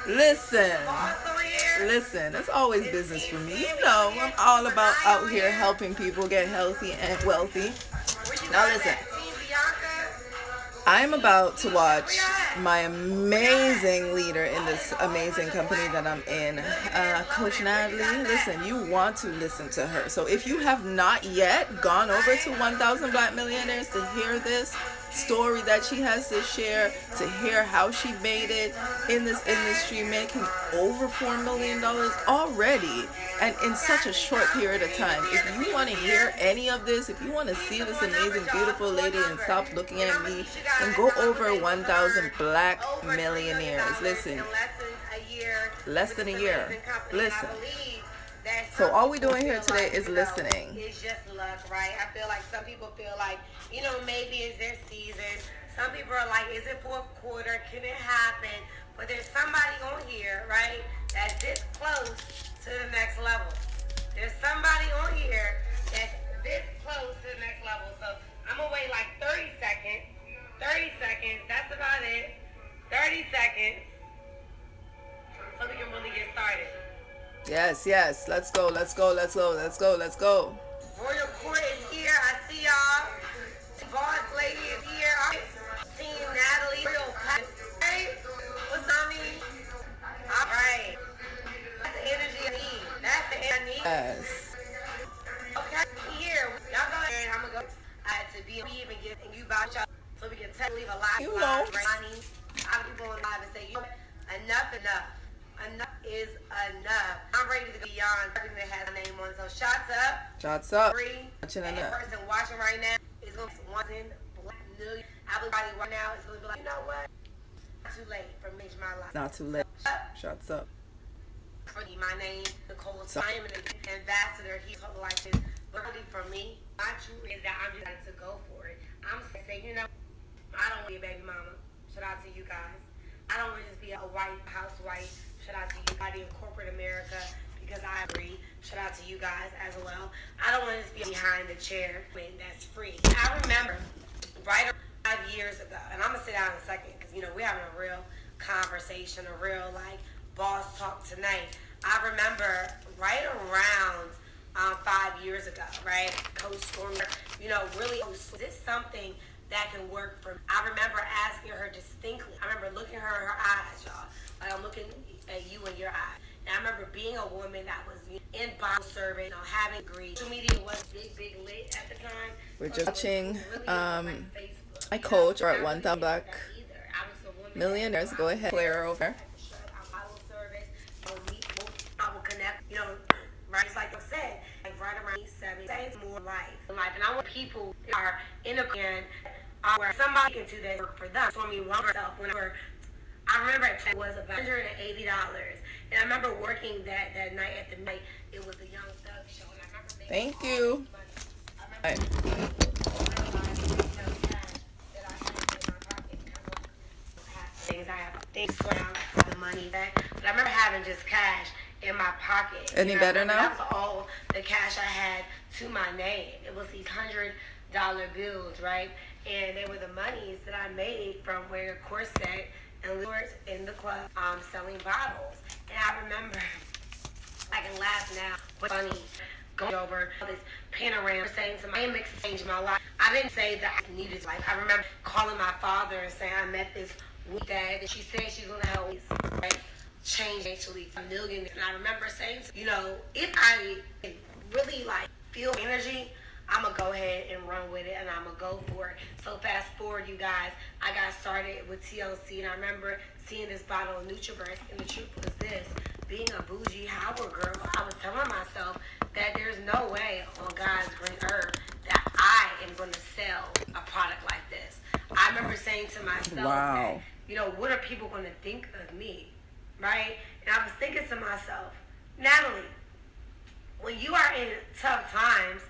Listen, listen, it's always business for me. You know, I'm all about out here helping people get healthy and wealthy. Now, listen, I'm about to watch my amazing leader in this amazing company that I'm in, Coach Natalie. Listen, you want to listen to her. So if you have not yet gone over to 1000 Black Millionaires to hear this story that she has to share, to hear how she made it in this industry, making over $4 million already and in such a short period of time. If you want to hear any of this, if you want to see this amazing, beautiful lady and stop looking at me, then go over 1000 Black Millionaires. Listen, less than a year. Listen. So all we're doing here today is listening. It's just luck, right? I feel like some people feel like, maybe it's their season. Some people are like, is it fourth quarter? Can it happen? But there's somebody on here, right, that's this close to the next level. There's somebody on here that's this close to the next level. So I'm going to wait like 30 seconds. 30 seconds. That's about it. 30 seconds. So we can really get started. Yes, yes. Let's go, let's go, let's go, let's go, let's go. Royal Court is here. I see y'all. Boss lady is here. Team Natalie. Real hey, what's up, me? All right. That's the energy I need. That's the energy I need. Yes. Okay, here. Y'all go ahead. I'm going to go to be even get you about y'all so we can leave a live. You know. I'll be going live and say, enough. Enough is enough. I'm ready to go beyond everything that has a name on it. So shots up. Shots up. Free. And the person watching right now is going to be 1 million. Everybody right now is going to be like, you know what? Not too late for me to change my life. Not too late. Shots up. My name, Nicole. I am an ambassador here for like this. But really for me, my truth is that I'm just to go for it. I'm saying, I don't want to be a baby mama. Shout out to you guys. I don't want to just be a white housewife. Shout out to you guys in corporate America because I agree. Shout out to you guys as well. I don't want to just be behind the chair. That's free. I remember right around 5 years ago, and I'm going to sit down in a second because, we're having a real conversation, a real, boss talk tonight. I remember right around 5 years ago, right? Coach Stormer, really, is this something that can work for me? I remember asking her distinctly. I remember looking her in her eyes, y'all. Like I'm looking at you in your eyes. And I remember being a woman that was in Bible serving, having greed. Social media was big lit at the time. We're just watching my coach or at 1000 Black Millionaires. Go ahead, Claire over. I will connect, right? It's like I said, right around 7 days more life. And I want people that are in a plan where somebody can do that work for them. So whenever I remember it was about $180. And I remember working that night at the night. It was a Young Thug show. And I remember thank you. The money back. But I remember having just cash in my pocket. Any better now? That was all the cash I had to my name. It was these $100 bills, right? And they were the monies that I made from wearing a corset and lures in the club, selling bottles. And I remember, I can laugh now, but funny, going over this panorama, saying to my mix changed my life. I didn't say that I needed life. I remember calling my father and saying I met this dad, and she said she's gonna help me, right? Change actually $1 million. And I remember saying, if I really feel energy, I'm going to go ahead and run with it, and I'm going to go for it. So fast forward, you guys, I got started with TLC, and I remember seeing this bottle of NutriBurst, and the truth was this. Being a bougie Howard girl, I was telling myself that there's no way on God's green earth that I am going to sell a product like this. I remember saying to myself, wow. that, what are people going to think of me, right? And I was thinking to myself, Natalie, when you are in tough times,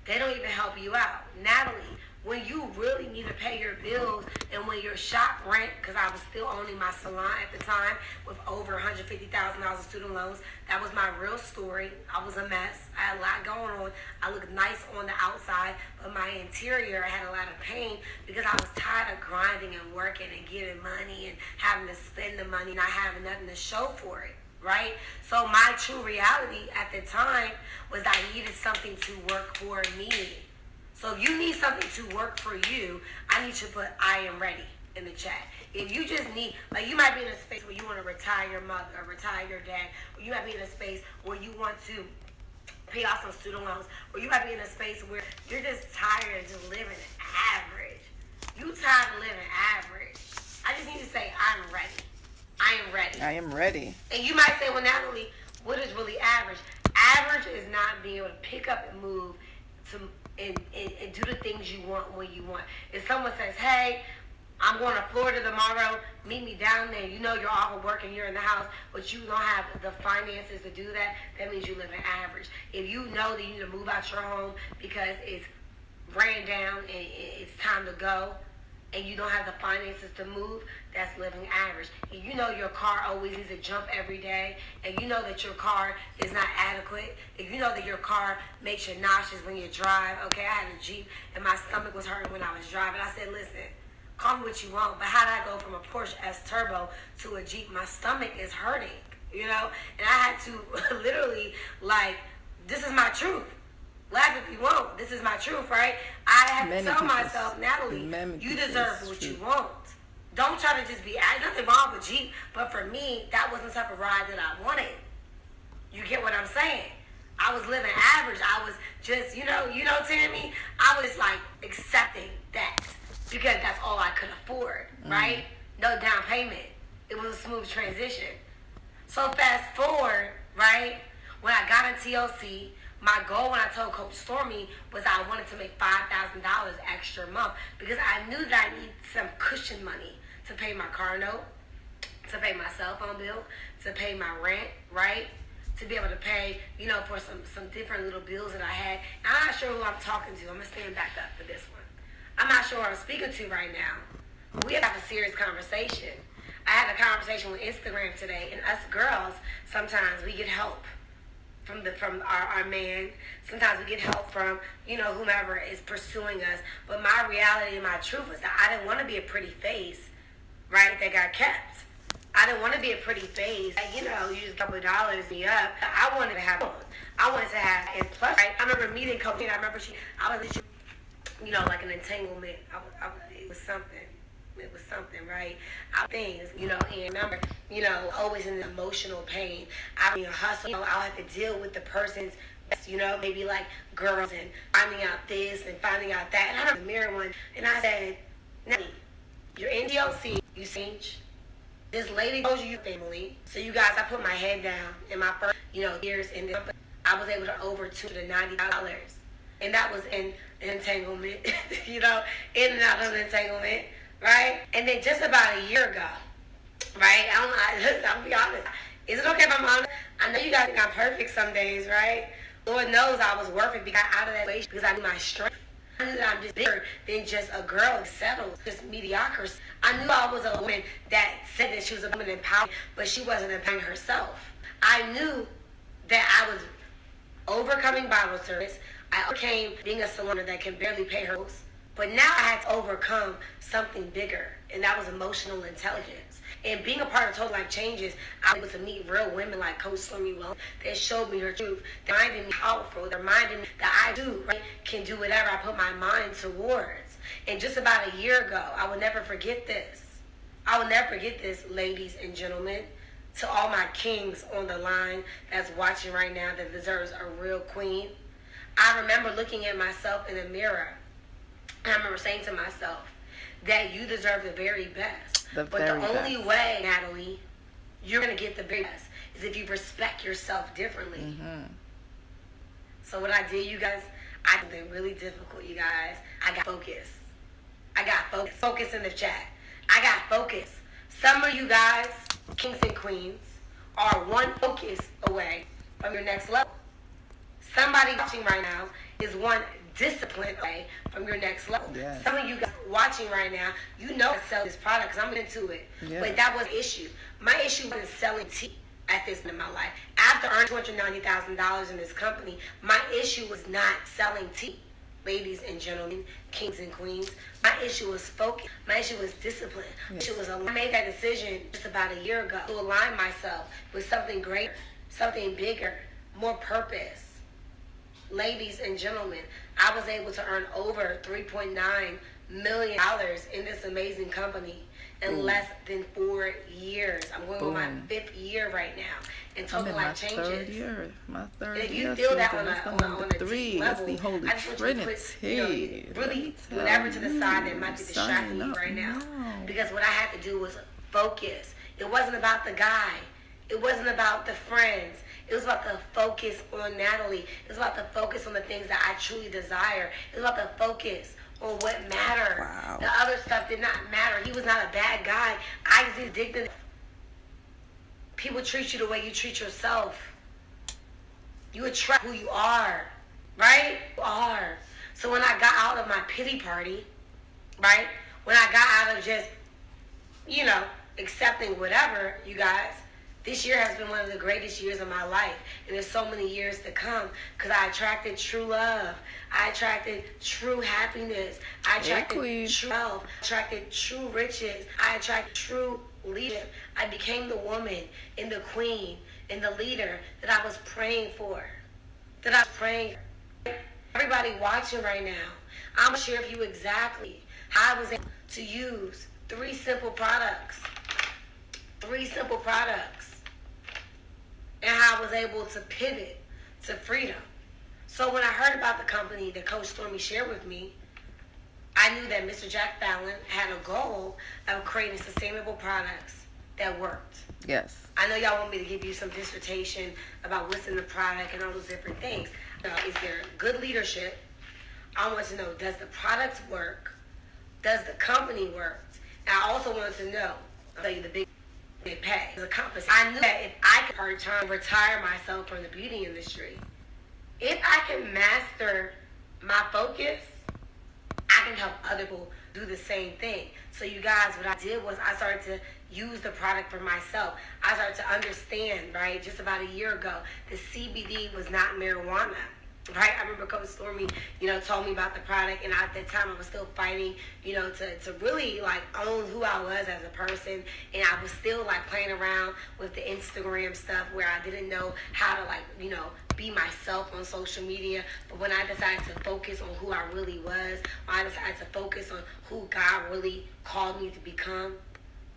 they don't even help you out. Natalie, when you really need to pay your bills and when your shop rent, because I was still owning my salon at the time with over $150,000 of student loans. That was my real story. I was a mess. I had a lot going on. I looked nice on the outside, but my interior had a lot of pain because I was tired of grinding and working and getting money and having to spend the money, not having nothing to show for it. Right? So my true reality at the time was I needed something to work for me. So if you need something to work for you, I need you to put I am ready in the chat. If you just need, like, you might be in a space where you want to retire your mother or retire your dad, or you might be in a space where you want to pay off some student loans, or you might be in a space where you're just tired of just living average. You tired of living average. I just need to say I'm ready. I am ready. I am ready. And you might say, well, Natalie, what is really average? Average is not being able to pick up and move to and do the things you want when you want. If someone says, hey, I'm going to Florida tomorrow, meet me down there. You know you're off of work and you're in the house, but you don't have the finances to do that, that means you live in average. If you know that you need to move out your home because it's ran down and it's time to go, and you don't have the finances to move, that's living average. If you know your car always needs to jump every day, and you know that your car is not adequate, if you know that your car makes you nauseous when you drive, okay, I had a Jeep, and my stomach was hurting when I was driving. I said, listen, call me what you want, but how did I go from a Porsche S-Turbo to a Jeep? My stomach is hurting, you know? And I had to literally, like, this is my truth. Laugh if you want. This is my truth, right? I have to tell myself, Natalie, you deserve what you want. Don't try to just be, nothing wrong with Jeep, but for me, that wasn't the type of ride that I wanted. You get what I'm saying? I was living average. I was just, you know, Tammy? I was like accepting that because that's all I could afford, right? No down payment. It was a smooth transition. So fast forward, right? When I got in TLC, my goal when I told Coach Stormy was I wanted to make $5,000 extra a month because I knew that I need some cushion money to pay my car note, to pay my cell phone bill, to pay my rent, right? To be able to pay, you know, for some different little bills that I had. And I'm not sure who I'm talking to. I'm going to stand back up for this one. I'm not sure who I'm speaking to right now. We have a serious conversation. I had a conversation with Instagram today, and us girls, sometimes we get help from our man. Sometimes we get help from, you know, whomever is pursuing us. But my reality and my truth is that I didn't want to be a pretty face, right, that got kept. I didn't want to be a pretty face. You know, you just a couple of dollars me up. I wanted to have fun. I wanted to have, and plus, right, I remember meeting Coach, I remember I was, you know, like an entanglement. It was something. It was something, right? Things, you know, and remember, you know, always in emotional pain. I mean, hustle, you know, I'll have to deal with the person's, you know, maybe like girls and finding out this and finding out that. And I remember the mirror one, and I said, Natalie, you're in DLC, you change. This lady told you family. So you guys, I put my head down in my first, you know, years in the company. I was able to over $290. And that was in entanglement, you know, in and out of entanglement. Right? And then just about a year ago, right? I'll be honest. Is it okay if I'm honest? I know you guys think I'm perfect some days, right? Lord knows I was worth it because I got out of that relationship because I knew my strength. I knew that I'm just bigger than just a girl that settles, just mediocre. I knew I was a woman that said that she was a woman empowered, but she wasn't empowering herself. I knew that I was overcoming Bible service. I overcame being a salon that can barely pay her bills. But now I had to overcome something bigger, and that was emotional intelligence. And being a part of Total Life Changes, I was able to meet real women like Coach Stormy Wells that showed me her truth, that reminded me powerful, that reminded me that I too, right, can do whatever I put my mind towards. And just about a year ago, I will never forget this. I will never forget this, ladies and gentlemen. To all my kings on the line that's watching right now that deserves a real queen. I remember looking at myself in the mirror. I remember saying to myself that you deserve the very best. But the only way, Natalie, you're going to get the very best is if you respect yourself differently. So what I did, you guys, I did something really difficult, you guys. I got focus. Focus in the chat. I got focus. Some of you guys, kings and queens, are one focus away from your next level. Somebody watching right now is one disciplined away from your next level. Yes. Some of you guys watching right now, you know I sell this product because I'm into it. Yes. But that was the issue. My issue wasn't selling tea at this point in my life. After earning $290,000 in this company, my issue was not selling tea. Ladies and gentlemen, kings and queens, my issue was focus. My issue was discipline. My issue was I made that decision just about a year ago to align myself with something greater, something bigger, more purpose. Ladies and gentlemen, I was able to earn over $3.9 million in this amazing company in less than 4 years. I'm going on my 5th year right now. And total life changes. My third And if year. you feel that Susan, on number a three. deep That's level, the Holy I just want Trinity. you to put, really whatever to the side that might be distracting you right now. Because what I had to do was focus. It wasn't about the guy. It wasn't about the friends. It was about the focus on Natalie. It was about the focus on the things that I truly desire. It was about the focus on what mattered. Wow. The other stuff did not matter. He was not a bad guy. I just did. People treat you the way you treat yourself. You attract who you are, right? You are. So when I got out of my pity party, right? When I got out of just, accepting whatever, you guys, this year has been one of the greatest years of my life. And there's so many years to come because I attracted true love. I attracted true happiness. I attracted true health. I attracted true riches. I attracted true leadership. I became the woman and the queen and the leader that I was praying for. Everybody watching right now, I'm going to share with you exactly how I was able to use 3 simple products. 3 simple products. And how I was able to pivot to freedom. So when I heard about the company that Coach Stormy shared with me, I knew that Mr. Jack Fallon had a goal of creating sustainable products that worked. Yes. I know y'all want me to give you some dissertation about what's in the product and all those different things. Is there good leadership? I want to know, does the product work? Does the company work? And I also wanted to know, I'll tell you the big pay as a compass. I knew that if I could part-time retire myself from the beauty industry, if I can master my focus, I can help other people do the same thing. So you guys, what I did was I started to use the product for myself. I started to understand, right, just about a year ago, that CBD was not marijuana. Right, I remember Coach Stormy, told me about the product, and at that time I was still fighting, to really own who I was as a person, and I was still playing around with the Instagram stuff where I didn't know how to be myself on social media. But when I decided to focus on who I really was, when I decided to focus on who God really called me to become,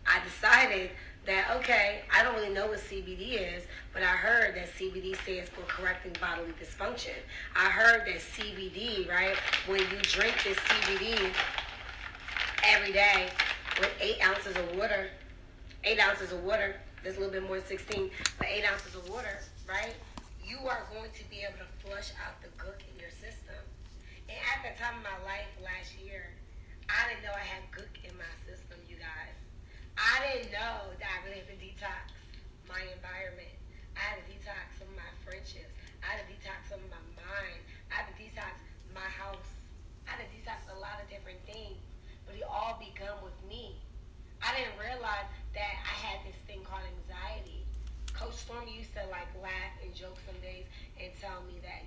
I decided that, okay, I don't really know what CBD is, but I heard that CBD stands for correcting bodily dysfunction. I heard that CBD, right, when you drink this CBD every day with 8 ounces of water, there's a little bit more than 16, but 8 ounces of water, right, you are going to be able to flush out the gook in your system. And at that time of my life last year, I didn't know I had gook in my system, you guys. I didn't know that I really had to detox my environment. I had to detox some of my friendships. I had to detox some of my mind. I had to detox my house. I had to detox a lot of different things. But it all began with me. I didn't realize that I had this thing called anxiety. Coach Stormy used to laugh and joke some days and tell me that,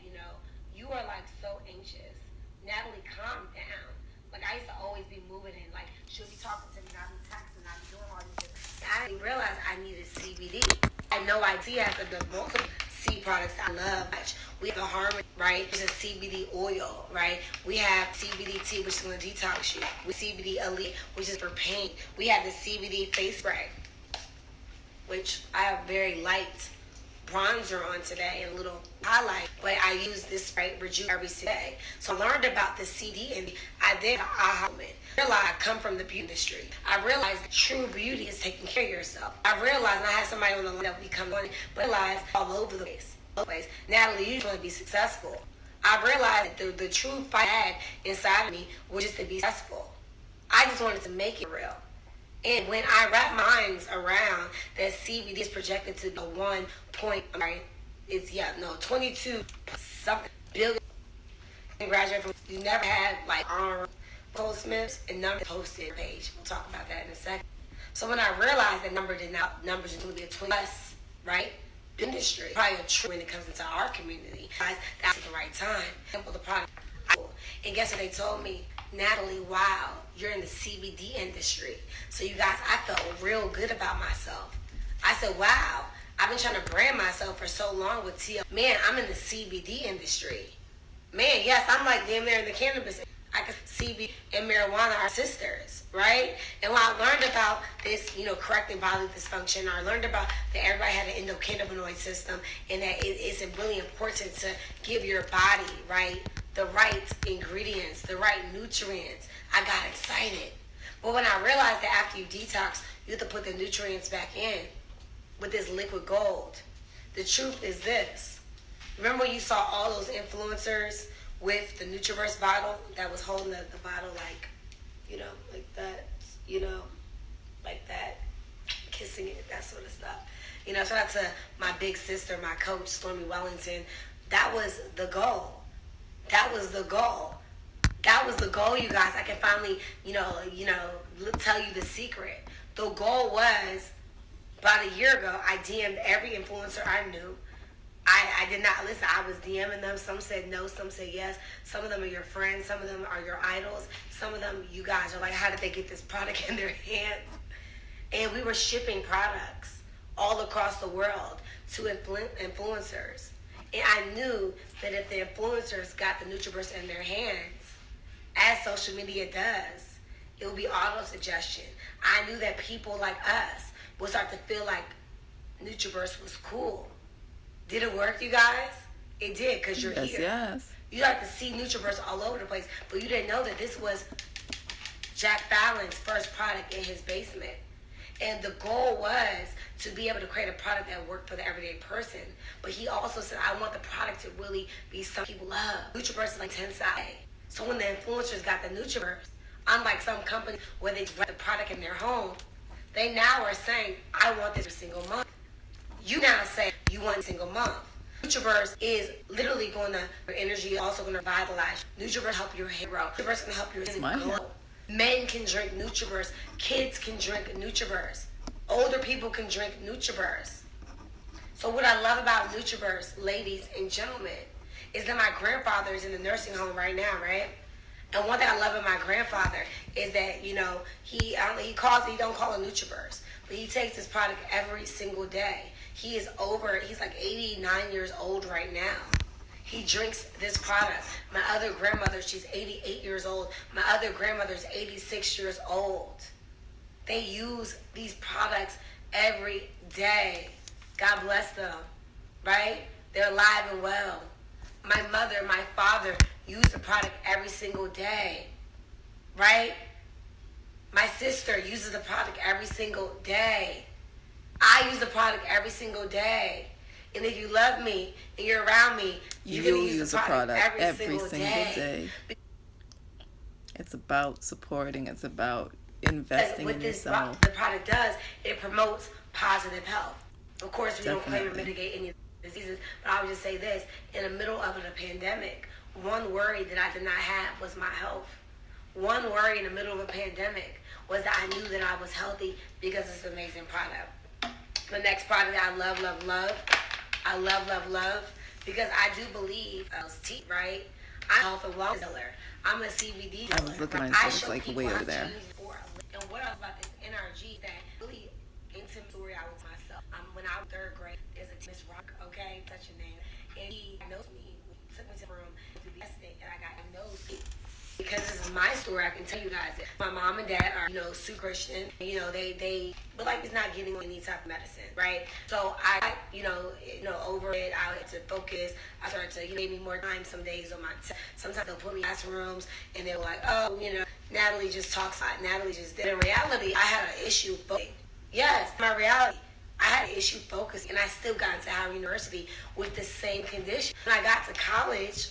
you are so anxious. Natalie, calm down. I used to always be moving and she'll be talking to me and I'll be texting and I'll be doing all these different. I didn't realize I needed CBD. I had no idea after the multiple C products I love. We have the Harmony, right? It's a CBD oil, right? We have CBD tea, which is going to detox you. We CBD Elite, which is for pain. We have the CBD face spray, which I have very light bronzer on today and a little highlight, but I use this spray Rejuve every day. So I learned about the CD and I did an aha moment. I realized I come from the beauty industry. I realized that true beauty is taking care of yourself. I realized, and I had somebody on the line that we come on, but I realized all over the place. Natalie, you want to be successful. I realized that the true fight I had inside of me was just to be successful. I just wanted to make it real. And when I wrap my minds around that CBD is projected to be 22 something billion Graduate from, you never had like Goldsmiths and numbers posted page. We'll talk about that in a second. So when I realized that numbers is going to be a 20 plus, right? Industry, probably a true when it comes into our community. That's at the right time. The product. And guess what they told me? Natalie, wow, you're in the CBD industry. So you guys, I felt real good about myself. I said, wow, I've been trying to brand myself for so long with TL. Man, I'm in the CBD industry. Man, yes, I'm like damn near in the cannabis. I could CBD and marijuana are sisters, right? And when I learned about this, correcting bodily dysfunction, I learned about that everybody had an endocannabinoid system and that it's really important to give your body, right, the right ingredients, the right nutrients. I got excited. But when I realized that after you detox, you have to put the nutrients back in with this liquid gold. The truth is this. Remember when you saw all those influencers with the Nutraverse bottle that was holding the bottle like that, like that, kissing it, that sort of stuff. Shout out to my big sister, my coach, Stormy Wellington. That was the goal. That was the goal. That was the goal, you guys. I can finally, tell you the secret. The goal was, about a year ago, I DM'd every influencer I knew. I did not listen. I was DMing them. Some said no, some said yes. Some of them are your friends. Some of them are your idols. Some of them, you guys are like, how did they get this product in their hands? And we were shipping products all across the world to influencers. And I knew that if the influencers got the Nutraverse in their hands, as social media does, it would be auto-suggestion. I knew that people like us would start to feel like Nutraverse was cool. Did it work, you guys? It did, because you're here. Yes. You like to see Nutraverse all over the place, but you didn't know that this was Jack Fallon's first product in his basement. And the goal was to be able to create a product that worked for the everyday person. But he also said, I want the product to really be something people love. Nutraverse is like 10 sides. So when the influencers got the Nutraverse, unlike some companies where they write the product in their home, they now are saying, I want this every single month. You now say you want a single month. Nutraverse is literally going to, your energy is also going to revitalize. Nutraverse help your hair grow. Nutraverse is going to help your skin glow. Men can drink Nutraverse. Kids can drink Nutraverse. Older people can drink Nutraverse. So what I love about Nutraverse, ladies and gentlemen, is that my grandfather is in the nursing home right now, right? And one thing I love about my grandfather is that, he don't call it Nutraverse, but he takes this product every single day. He's like 89 years old right now. He drinks this product. My other grandmother, she's 88 years old. My other grandmother's 86 years old. They use these products every day. God bless them, right? They're alive and well. My mother, my father use the product every single day, right? My sister uses the product every single day. I use the product every single day. And if you love me and you're around me, you're going to use the product every single day. It's about supporting. It's about investing in yourself. The product does, it promotes positive health. Of course, we don't claim or mitigate any diseases, but I would just say this. In the middle of a pandemic, one worry that I did not have was my health. One worry in the middle of a pandemic was that I knew that I was healthy because it's an amazing product. The next product I love, because I do believe tea, right? I'm a health and wellness healer. I'm a CBD dealer. I was looking at myself like way over there. And what else about this NRG that really intimate story I was myself. When I was third grade, there's a Miss Rock, okay, such a name, and he diagnosed me, took me to the room to be tested, and I got diagnosed. Because this is my story, I can tell you guys that my mom and dad are, super Christian. They but like it's not getting any type of medicine, right? So I, over it, I had to focus. I started to give me more time some days on my test. Sometimes they'll put me in classrooms and they're like, oh, Natalie just talks a lot. Natalie just did. In reality, I had an issue focusing. Yes, my reality. I had an issue focusing, and I still got into Howard University with the same condition. When I got to college,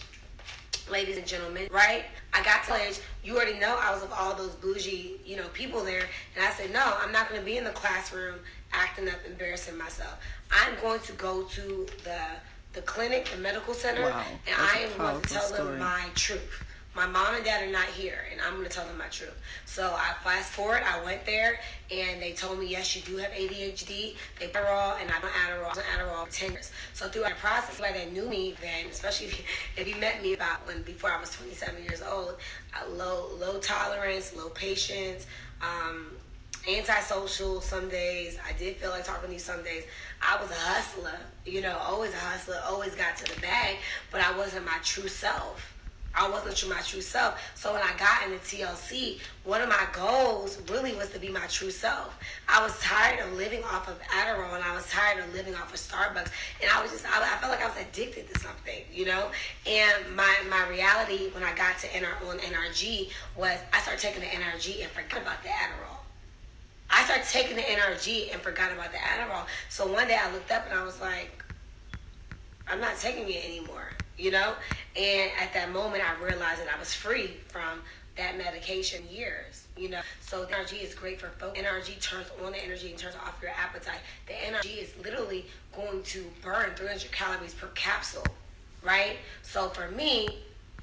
ladies and gentlemen, right? I got to college. You already know I was with all those bougie, people there. And I said, no, I'm not going to be in the classroom acting up, embarrassing myself. I'm going to go to the the clinic, the medical center, Wow, and that's I a am going to powerful tell story. them my truth. My mom and dad are not here, and I'm going to tell them my truth. So I fast forward, I went there, and they told me, yes, you do have ADHD. They put Adderall, and I'm on Adderall for 10 years. So through that process, like they knew me then, especially if you met me before I was 27 years old, low tolerance, low patience, antisocial some days. I did feel like talking to you some days. I was a hustler, always a hustler, always got to the bag, but I wasn't my true self. I wasn't my true self. So when I got into TLC, one of my goals really was to be my true self. I was tired of living off of Adderall, and I was tired of living off of Starbucks. And I felt like I was addicted to something, And my reality when I got to on NRG was I started taking the NRG and forgot about the Adderall. I started taking the NRG and forgot about the Adderall. So one day I looked up and I was like, I'm not taking it anymore, And at that moment, I realized that I was free from that medication years, So the NRG is great for focus. NRG turns on the energy and turns off your appetite. The NRG is literally going to burn 300 calories per capsule, right? So for me,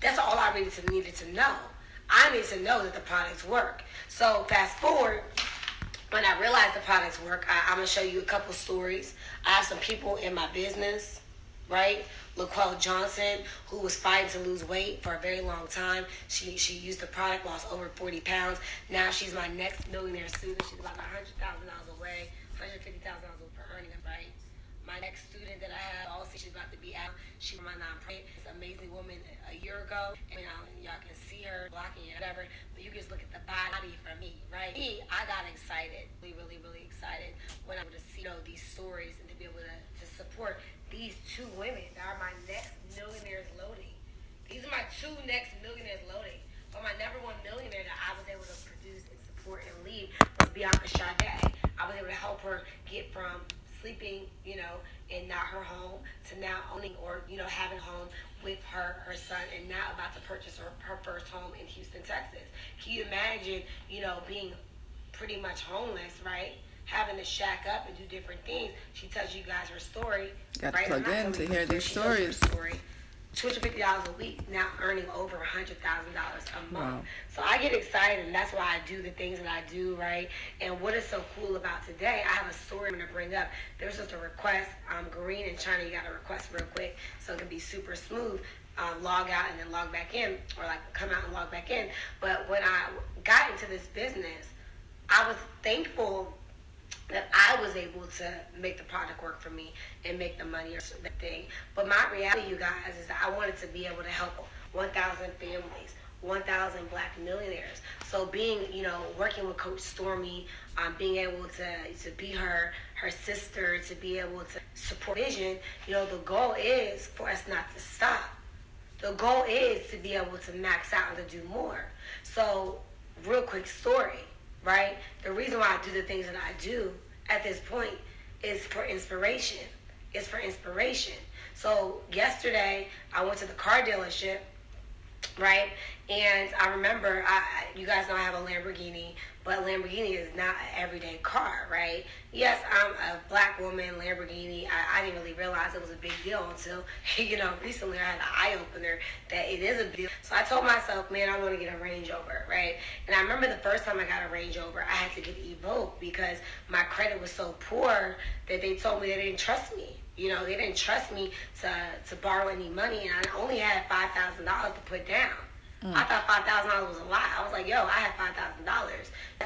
that's all I really needed to know. I need to know that the products work. So fast forward, when I realized the products work, I'm going to show you a couple stories. I have some people in my business, right? LaQuelle Johnson, who was fighting to lose weight for a very long time. She used the product, lost over 40 pounds. Now she's my next millionaire student. She's about $100,000 away, $150,000 for earning, right? My next student that I have, also she's about to be out. She's my nonprofit. It's an amazing woman a year ago. And y'all can see her blocking it, whatever. But you can just look at the body from me, right? I got excited, really, really excited when I would see these stories and to be able to support these two women that are my next millionaires loading. These are my two next millionaires loading. But my number one millionaire that I was able to produce and support and lead was Bianca Sade. I was able to help her get from sleeping, in not her home to now owning or, having a home with her son and now about to purchase her first home in Houston, Texas. Can you imagine, being pretty much homeless, right? Having to shack up and do different things. She tells you guys her story. Got right? to plug in to hear these stories. $250 a week, now earning over $100,000 a month. Wow. So I get excited, and that's why I do the things that I do, right? And what is so cool about today, I have a story I'm going to bring up. There's just a request. Green and China, you got a request real quick, so it can be super smooth. Log out and then log back in, or like come out and log back in. But when I got into this business, I was thankful that I was able to make the product work for me and make the money or the thing. But my reality, you guys, is that I wanted to be able to help 1,000 families, 1,000 Black millionaires. So being, working with Coach Stormy, being able to be her sister, to be able to support vision, the goal is for us not to stop. The goal is to be able to max out and to do more. So, real quick story. Right? The reason why I do the things that I do at this point is for inspiration. It's for inspiration. So yesterday I went to the car dealership, right? And I remember, you guys know I have a Lamborghini, but Lamborghini is not an everyday car, right? Yes, I'm a Black woman, Lamborghini. I didn't really realize it was a big deal until, recently I had an eye-opener that it is a big deal. So I told myself, man, I want to get a Range Rover, right? And I remember the first time I got a Range Rover, I had to get Evoque because my credit was so poor that they told me they didn't trust me. They didn't trust me to borrow any money, and I only had $5,000 to put down. I thought $5,000 was a lot. I was like, yo, I have $5,000.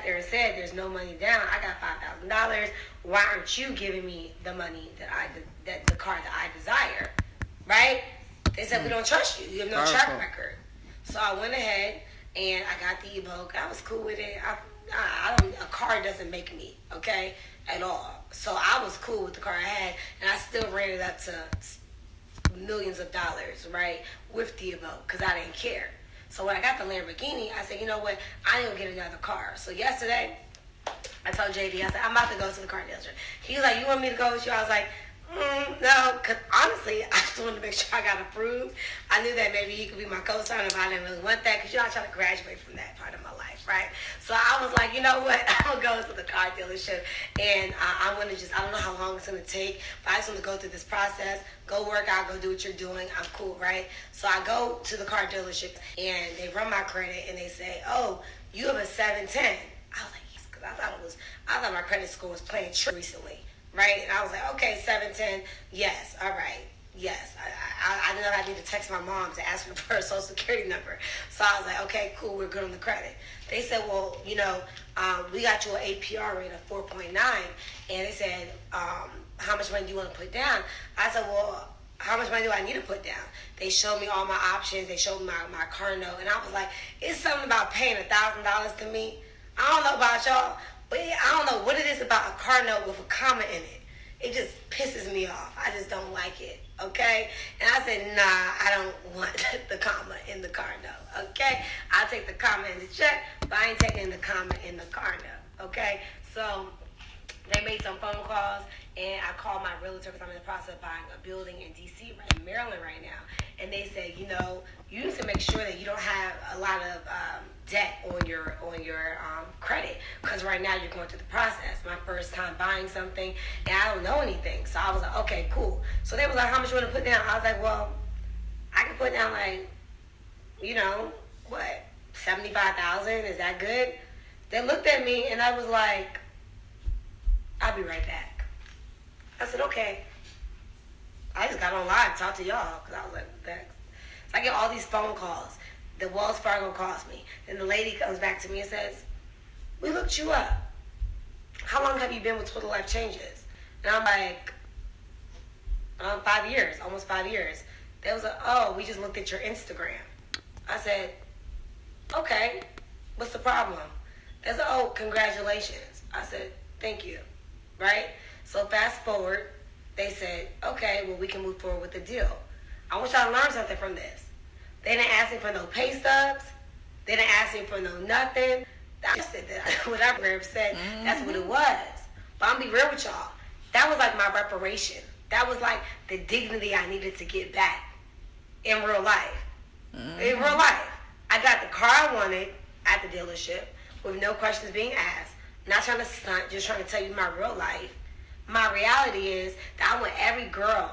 There it said there's no money down. I got $5,000. Why aren't you giving me the money that the car that I desire? Right? They said we don't trust you. You have no track record. So I went ahead and I got the Evoque. I was cool with it. A car doesn't make me, okay, at all. So I was cool with the car I had, and I still ran it up to millions of dollars, right, with the Evoque because I didn't care. So when I got the Lamborghini, I said, you know what, I ain't gonna get another car. So yesterday, I told JD, I said, I'm about to go to the car dealership. He was like, you want me to go with you? I was like, No, because honestly, I just wanted to make sure I got approved. I knew that maybe he could be my co-signer, but I didn't really want that because, you know, I try to graduate from that part of my life, right? So I was like, you know what? I'm going to go to the car dealership and I want to just, I don't know how long it's going to take, but I just want to go through this process, go work out, go do what you're doing. I'm cool, right? So I go to the car dealership and they run my credit and they say, oh, you have a 710. I was like, yes, because I thought my credit score was playing trick recently. Right? And I was like, okay, 710, yes, all right, yes. I know I need to text my mom to ask for her social security number. So I was like, okay, cool, we're good on the credit. They said, well, you know, we got you an APR rate of 4.9. And they said, how much money do you want to put down? I said, well, how much money do I need to put down? They showed me all my options. They showed me my car note. And I was like, it's something about paying $1,000 to me. I don't know about y'all, but I don't know what it is about a car note with a comma in it. It just pisses me off. I just don't like it, okay? And I said, nah, I don't want the comma in the car note, okay? I'll take the comma in the check, but I ain't taking the comma in the car note, okay? So they made some phone calls, and I called my realtor because I'm in the process of buying a building in D.C., right in Maryland right now. And they said, you know, you need to make sure that you don't have a lot of debt on your credit, because right now you're going through the process. My first time buying something, and I don't know anything. So I was like, okay, cool. So they was like, how much you want to put down? I was like, well, I can put down like, you know, what, 75,000? Is that good? They looked at me, and I was like, I'll be right back. I said, okay. I just got online and talked to y'all because I was like, thanks. So I get all these phone calls. The Wells Fargo calls me. Then the lady comes back to me and says, we looked you up. How long have you been with Total Life Changes? And I'm like, 5 years, almost 5 years. They was like, oh, we just looked at your Instagram. I said, okay, what's the problem? They said, oh, congratulations. I said, thank you, right? So fast forward, they said, okay, well, we can move forward with the deal. I want y'all to learn something from this. They didn't ask me for no pay stubs. They didn't ask me for no nothing. I said that whatever said, that's what it was. But I'm gonna be real with y'all. That was like my reparation. That was like the dignity I needed to get back in real life. In real life. I got the car I wanted at the dealership with no questions being asked. Not trying to stunt, just trying to tell you my real life. My reality is that I want every girl.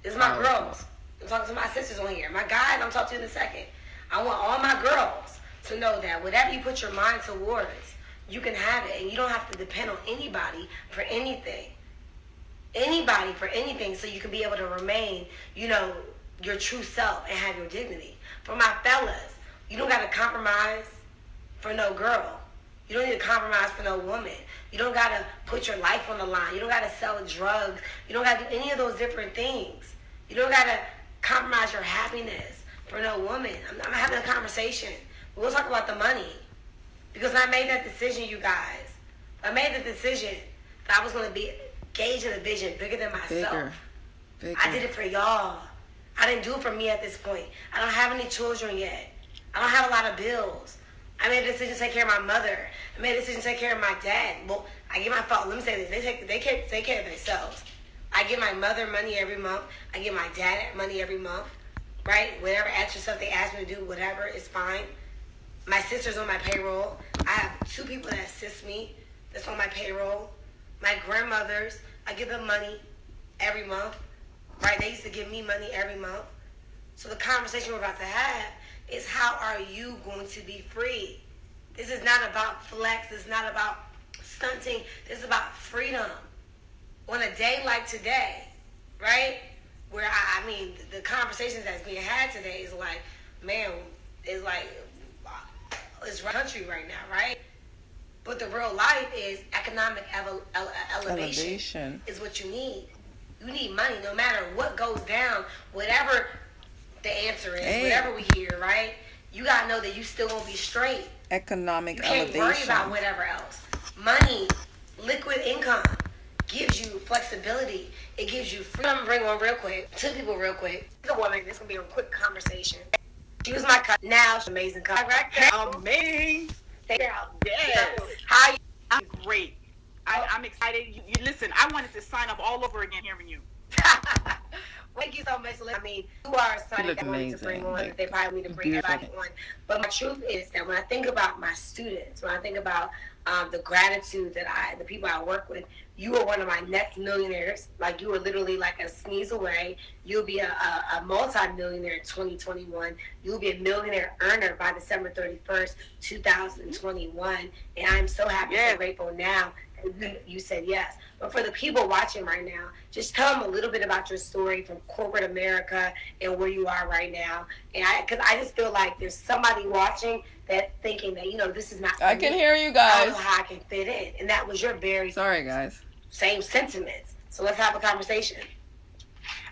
This is my girls. I'm talking to my sisters on here. My guys, I'm talking to in a second. I want all my girls to know that whatever you put your mind towards, you can have it. And you don't have to depend on anybody for anything. Anybody for anything, so you can be able to remain, you know, your true self and have your dignity. For my fellas, you don't got to compromise for no girl. You don't need to compromise for no woman. You don't got to put your life on the line. You don't got to sell drugs. You don't got to do any of those different things. You don't got to compromise your happiness for no woman. I'm having a conversation. We'll talk about the money. Because I made that decision, you guys. I made the decision that I was going to be gauging a vision bigger than myself. Bigger. I did it for y'all. I didn't do it for me at this point. I don't have any children yet. I don't have a lot of bills. I made a decision to take care of my mother. I made a decision to take care of my dad. Well, I give my fault. Let me say this. They take care of themselves. I give my mother money every month. I give my dad money every month. Right? Whatever extra stuff they ask me to do, whatever, is fine. My sister's on my payroll. I have 2 people that assist me that's on my payroll. My grandmothers, I give them money every month. Right? They used to give me money every month. So the conversation we're about to have is, how are you going to be free? This is not about flex. This is not about stunting. This is about freedom. On a day like today, right? Where, I mean, the conversations that's being had today is like, man, it's like, it's country right now, right? But the real life is economic elevation is what you need. You need money no matter what goes down, whatever the answer is, whatever we hear, right? You gotta know that you still gonna be straight. Economic elevation. You can't worry about whatever else. Money, liquid income, gives you flexibility. It gives you freedom. I'm gonna bring one real quick. 2 people real quick. The woman, this is gonna be a quick conversation. She was my cousin. Now she's amazing cousin. Amazing. Yes. How you? I'm great. I'm excited. You listen, I wanted to sign up all over again hearing you. So I mean, you are somebody look that wanted to bring amazing. on, Like, that they probably need to bring beautiful. everybody on. But my truth is that when I think about my students, when I think about the gratitude that the people I work with, you are one of my next millionaires. Like, you are literally like a sneeze away. You'll be a multi-millionaire in 2021. You'll be a millionaire earner by December 31st, 2021. And I'm so happy and grateful now that you said yes. But for the people watching right now, just tell them a little bit about your story from corporate America and where you are right now. And because I just feel like there's somebody watching that thinking that, this is not for I can me. hear you I guys. don't know how I can fit in. And that was your very Sorry, guys. same sentiments. So let's have a conversation.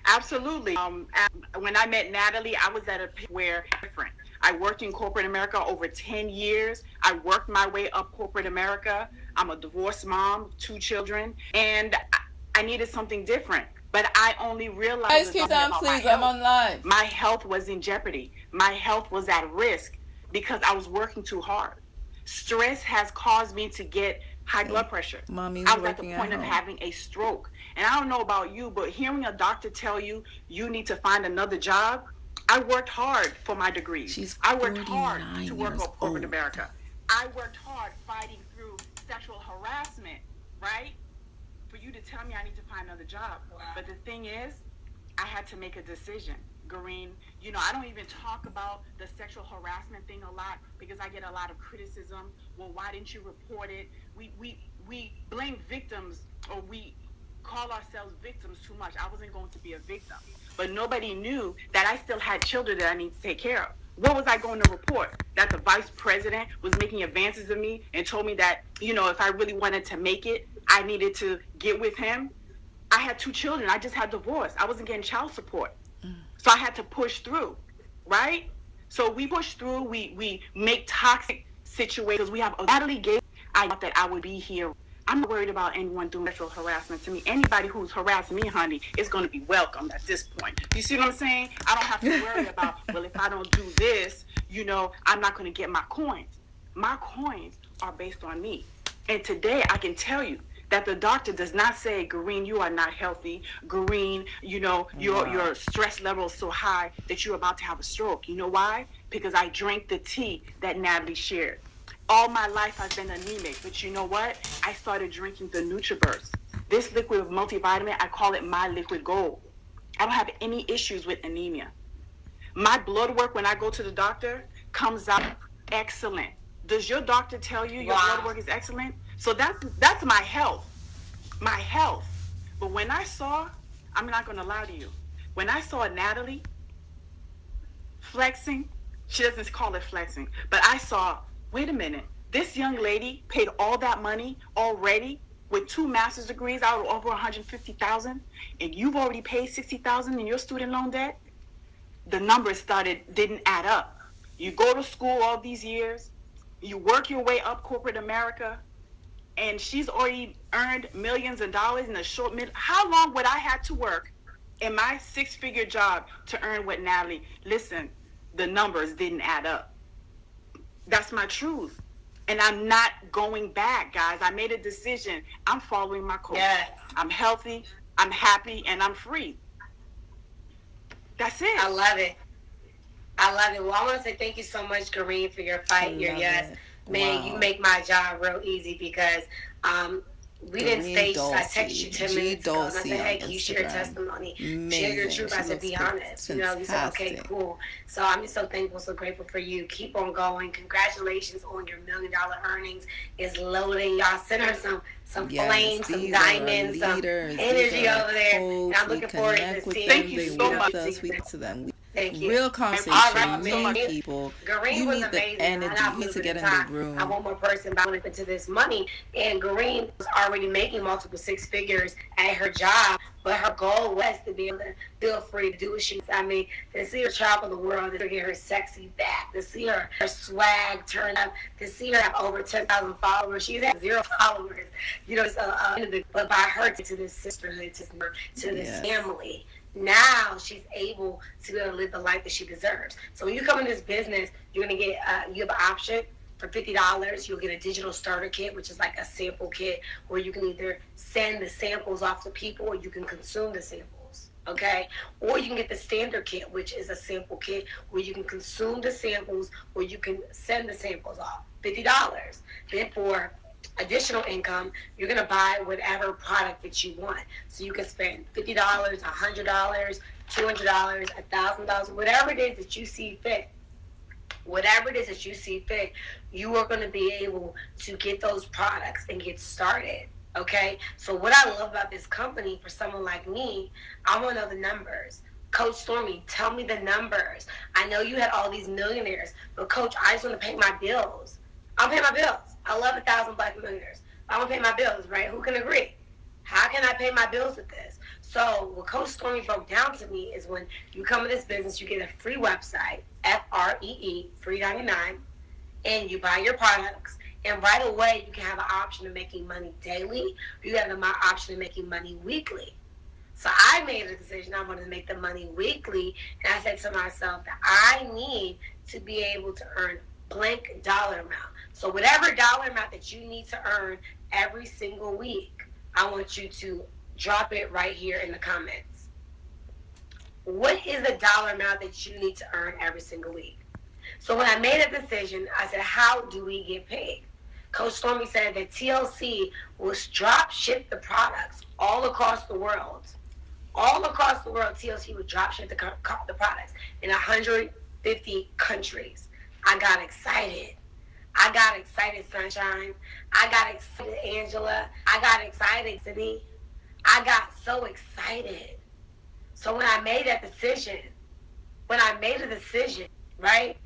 Absolutely. When I met Natalie, I was at a point where different. I worked in corporate America over 10 years. I worked my way up corporate America. I'm a divorced mom, 2 children, and I needed something different. But I only realized Guys, keep down, please. I'm on live. My health was in jeopardy. My health was at risk because I was working too hard. Stress has caused me to get high blood pressure. Mommy's I was at the working point at of home. having a stroke. And I don't know about you, but hearing a doctor tell you you need to find another job, I worked hard for my degrees. I worked hard to work on corporate America. I worked hard fighting through sexual harassment, right? For you to tell me I need to find another job. Wow. But the thing is, I had to make a decision. Gareen, I don't even talk about the sexual harassment thing a lot because I get a lot of criticism. Well, why didn't you report it? We blame victims, or we call ourselves victims too much. I wasn't going to be a victim. But nobody knew that I still had children that I need to take care of. What was I going to report? That the vice president was making advances of me and told me that, if I really wanted to make it, I needed to get with him. I had 2 children. I just had divorced. I wasn't getting child support. So I had to push through, right? So we push through. We make toxic situations. We have Natalie Gates. I thought that I would be here. I'm not worried about anyone doing sexual harassment to me. Anybody who's harassing me, honey, is going to be welcome at this point. You see what I'm saying? I don't have to worry about, well, if I don't do this, I'm not going to get my coins. My coins are based on me. And today I can tell you that the doctor does not say, Gareen, you are not healthy. Gareen, your stress level is so high that you're about to have a stroke. You know why? Because I drank the tea that Natalie shared. All my life I've been anemic, but you know what? I started drinking the NutriBurst. This liquid multivitamin, I call it my liquid gold. I don't have any issues with anemia. My blood work when I go to the doctor comes out excellent. Does your doctor tell you your blood work is excellent? So that's my health. My health. But when I saw, I'm not going to lie to you, when I saw Natalie flexing, she doesn't call it flexing, but I saw, wait a minute, this young lady paid all that money already with 2 master's degrees out of over $150,000, and you've already paid $60,000 in your student loan debt. The numbers didn't add up. You go to school all these years, you work your way up corporate America, and she's already earned millions of dollars in a short minute. How long would I have to work in my 6-figure job to earn what Natalie? Listen, the numbers didn't add up. That's my truth. And I'm not going back, guys. I made a decision. I'm following my coach. Yes. I'm healthy, I'm happy, and I'm free. That's it. I love it. Well, I want to say thank you so much, Gareen, for your fight, your yes. Man, you make my job real easy because we didn't stage. I texted you 10 minutes ago and I said, hey, can you share your testimony? Share your truth. I said, be honest. You said, okay, cool. So I'm just so thankful, so grateful for you. Keep on going. Congratulations on your $1 million earnings. It's loading. Y'all send her some flames, some diamonds, some energy over there. And I'm looking forward to seeing Thank you so much. Speak to them. Thank you. Real conversation, Right, people. Gareen You was need the amazing. energy. You need to get in the room. I want more person buying into this money. And Gareen was already making multiple 6 figures at her job, but her goal was to be able to feel free to do what she wants. I mean, to see her travel the world, to get her sexy back, to see her swag turn up, to see her have over 10,000 followers. She's at 0 followers. But by her to this sisterhood, to this family. Now she's able to be able to live the life that she deserves. So when you come in this business, you're going to get, you have an option for $50. You'll get a digital starter kit, which is like a sample kit where you can either send the samples off to people or you can consume the samples. Okay, or you can get the standard kit, which is a sample kit where you can consume the samples or you can send the samples off. $50. Then for additional income, you're gonna buy whatever product that you want. So you can spend $50, $100, $200, $1,000, whatever it is that you see fit. Whatever it is that you see fit, you are going to be able to get those products and get started. Okay, so what I love about this company for someone like me, I want to know the numbers. Coach Stormy, tell me the numbers. I know you had all these millionaires, but Coach, I just want to pay my bills. I'll pay my bills. I love 1,000 Black millionaires. I want to pay my bills, right? Who can agree? How can I pay my bills with this? So what Coach Stormy broke down to me is when you come in this business, you get a free website, FREE, free 99, and you buy your products. And right away, you can have an option of making money daily. You have an option of making money weekly. So I made a decision. I wanted to make the money weekly. And I said to myself that I need to be able to earn blank dollar amount. So whatever dollar amount that you need to earn every single week, I want you to drop it right here in the comments. What is the dollar amount that you need to earn every single week? So when I made a decision, I said, how do we get paid? Coach Stormy said that TLC will drop ship the products all across the world. All across the world, TLC would drop ship the products in 150 countries. I got excited. I got excited, Sunshine. I got excited, Angela. I got excited, Sydney. I got so excited. So when I made that decision, right?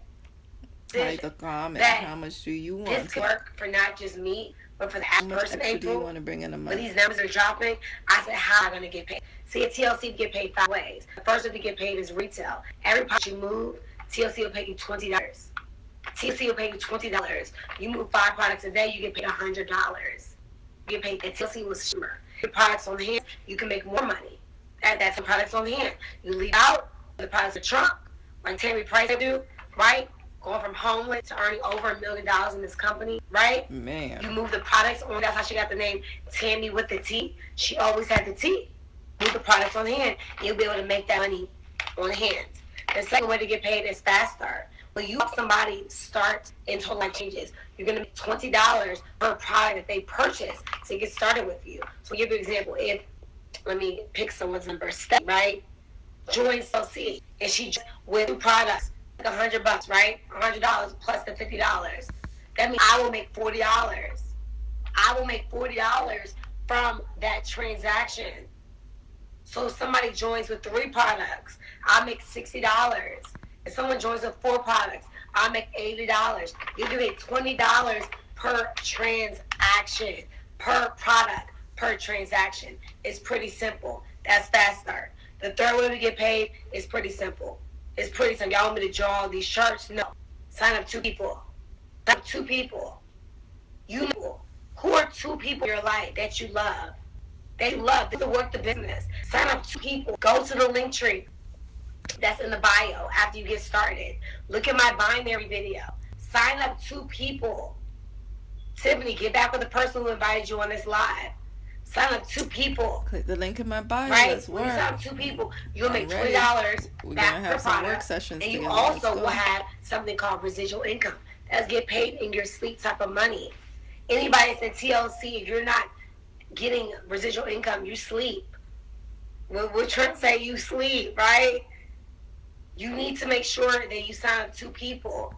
Like the comment, how much do you want? This could work for not just me, but for the average person. How much do you want to bring in a month? When these numbers are dropping, I said, how am I going to get paid? See, at TLC, you get paid 5 ways. The first way to get paid is retail. Every product you move, TLC will pay you $20. TLC will pay you $20. You move 5 products a day, you get paid $100. You get paid, and TLC will shimmer. Your products on hand, you can make more money. That's the products on hand. You leave out the products in the trunk, like Tammy Price do, right? Going from homeless to earning over $1 million in this company, right? Man. You move the products on. That's how she got the name Tammy with the T. She always had the T. Move the products on hand, you'll be able to make that money on hand. The second way to get paid is fast start. When you help somebody start in Total Life Changes, you're going to make $20 per product that they purchase to get started with you. So I'll give you an example. If, let me pick someone's number, Steph, right? Joins TLC, and she just with 2 products, like $100, right? $100 plus the $50. That means I will make $40. I will make $40 from that transaction. So if somebody joins with 3 products, I'll make $60. If someone joins with 4 products, I'll make $80. You can make $20 per transaction, per product, per transaction. It's pretty simple. That's fast start. The third way we get paid is pretty simple. It's pretty simple. Y'all want me to draw all these charts? No. Sign up 2 people. Sign up 2 people. You know who are 2 people in your life that you love? They love to work the business. Sign up 2 people. Go to the link tree that's in the bio after you get started. Look at my binary video. Sign up 2 people. Tiffany, get back with the person who invited you on this live. Sign up 2 people. Click the link in my bio. Right? Let's work. When you sign up 2 people, you'll make $20 We're back gonna have per some product. work sessions And you together. also will have something called residual income. That's get paid in your sleep type of money. Anybody that's at TLC, if you're not getting residual income, you sleep. We're trying to say you sleep, right? You need to make sure that you sign up 2 people.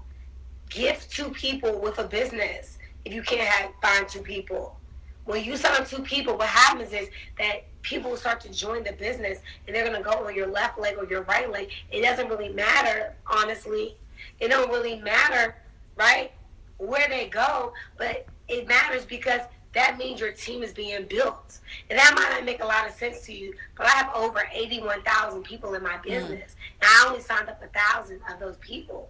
Gift 2 people with a business if you can't find 2 people. When you sign up 2 people, what happens is that people will start to join the business and they're going to go on your left leg or your right leg. It doesn't really matter, honestly. It don't really matter, right, where they go, but it matters because that means your team is being built. And that might not make a lot of sense to you, but I have over 81,000 people in my business. And I only signed up 1,000 of those people.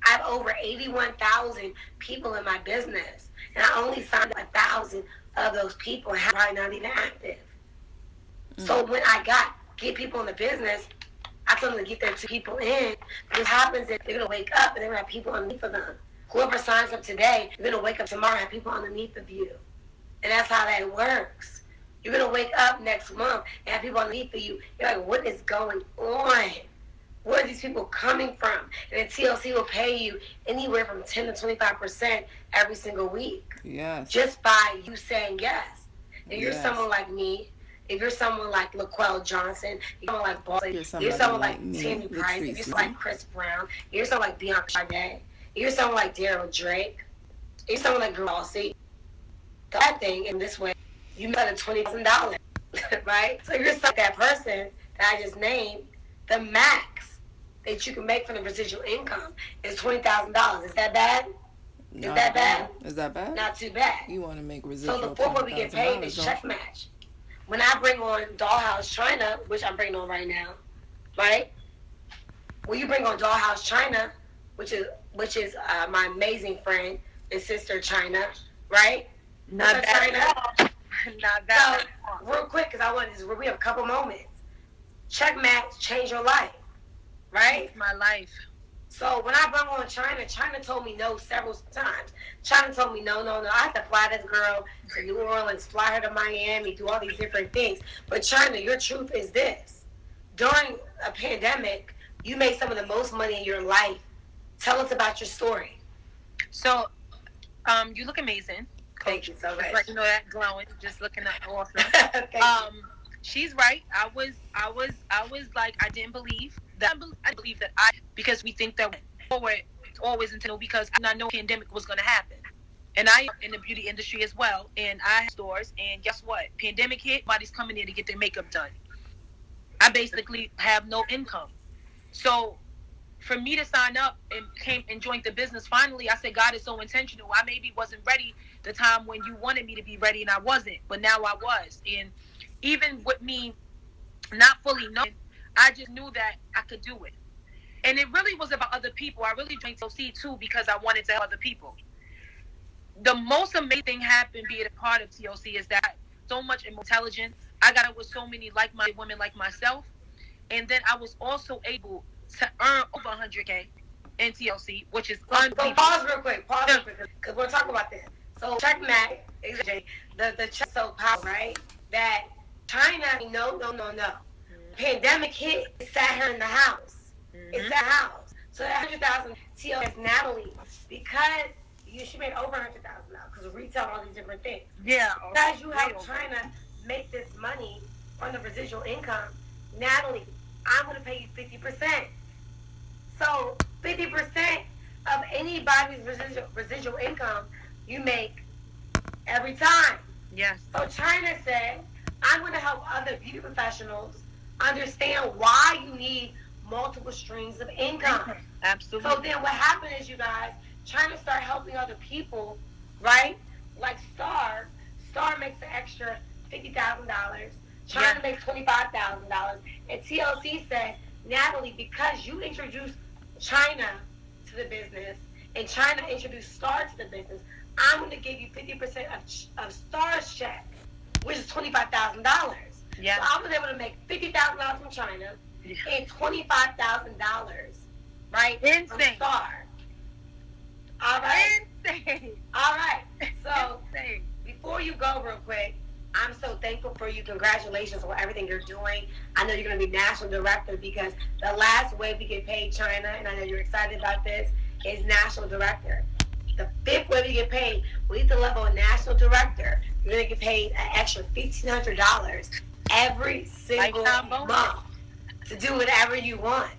I have over 81,000 people in my business. And I only signed up 1,000 of those people and probably not even active. So when I get people in the business, I told them to get their 2 people in. What happens is they're going to wake up and they're going to have people underneath of them. Whoever signs up today, you're going to wake up tomorrow and have people underneath of you. And that's how that works. You're gonna wake up next month and have people on the meet for you. You're like, what is going on? Where are these people coming from? And then TLC will pay you anywhere from 10 to 25% every single week. Yes. Just by you saying yes. If you're Yes. someone like me, if you're someone like LaQuell Johnson, if you're someone like Boss, You're if somebody you're someone like like me, Tammy Price, if you're Latrice someone Lee. like Chris Brown, if you're someone like Bianca Sade, if you're someone like Daryl Drake, if you're someone like Grossi, the bad thing in this way, you make $20,000, right? So if you're like that person that I just named, the max that you can make from the residual income is $20,000. Is that bad? Is Not that bad? Is that bad? Not too bad. You want to make residual. So the fourth way we get paid is $20,000, check match. When I bring on Dollhouse China, which I'm bringing on right now, right? When you bring on Dollhouse China, which is my amazing friend and sister China, right? Not that China. Not that. So real quick, because I want this. We have a couple moments. Check match, change your life, right? It's my life. So when I brought on China, China told me no several times. China told me no. I have to fly this girl to New Orleans, fly her to Miami, do all these different things. But China, your truth is this. During a pandemic, you made some of the most money in your life. Tell us about your story. So, you look amazing. Thank you so much. Right, you know that glowing, just looking awesome. Thank you. She's right. I was like, I didn't believe that. I believe that because we think that forward always intentional because I know pandemic was going to happen. And I am in the beauty industry as well. And I have stores. And guess what? Pandemic hit. Everybody's coming in to get their makeup done. I basically have no income. So for me to sign up and came and joined the business, finally, I said, God is so intentional. I maybe wasn't ready the time when you wanted me to be ready, and I wasn't. But now I was. And even with me not fully knowing, I just knew that I could do it. And it really was about other people. I really joined TLC too because I wanted to help other people. The most amazing thing happened being a part of TLC is that so much intelligence. I got it with so many like-minded women like myself. And then I was also able to earn over 100K in TLC, which is So pause real quick, because we're talking about this. So check Mac, the check so powerful, right? That China, no. Pandemic hit, it sat her in the house. It sat her house. So that 100,000 TLC Natalie, because she made over 100,000 now because of retail and all these different things. Yeah. Because you helped China make this money on the residual income, Natalie, I'm going to pay you 50%. So 50% of anybody's residual income you make every time. Yes. So China said, I'm going to help other beauty professionals understand why you need multiple streams of income. Absolutely. So then what happened is, you guys, China started helping other people, right? Like Star makes an extra $50,000. China makes $25,000. And TLC said, Natalie, because you introduced China to the business and China introduced Star to the business, I'm going to give you 50% of Star's check, which is $25,000. Yeah. So I was able to make $50,000 from China and $25,000, right? Insane. From Star. All right. Insane. All right. So Insane. before you go, real quick, I'm so thankful for you. Congratulations on everything you're doing. I know you're going to be national director because the last way we get paid, China, and I know you're excited about this, is national director. The fifth way we get paid, we need to level a national director. You're going to get paid an extra $1,500 every single month to do whatever you want.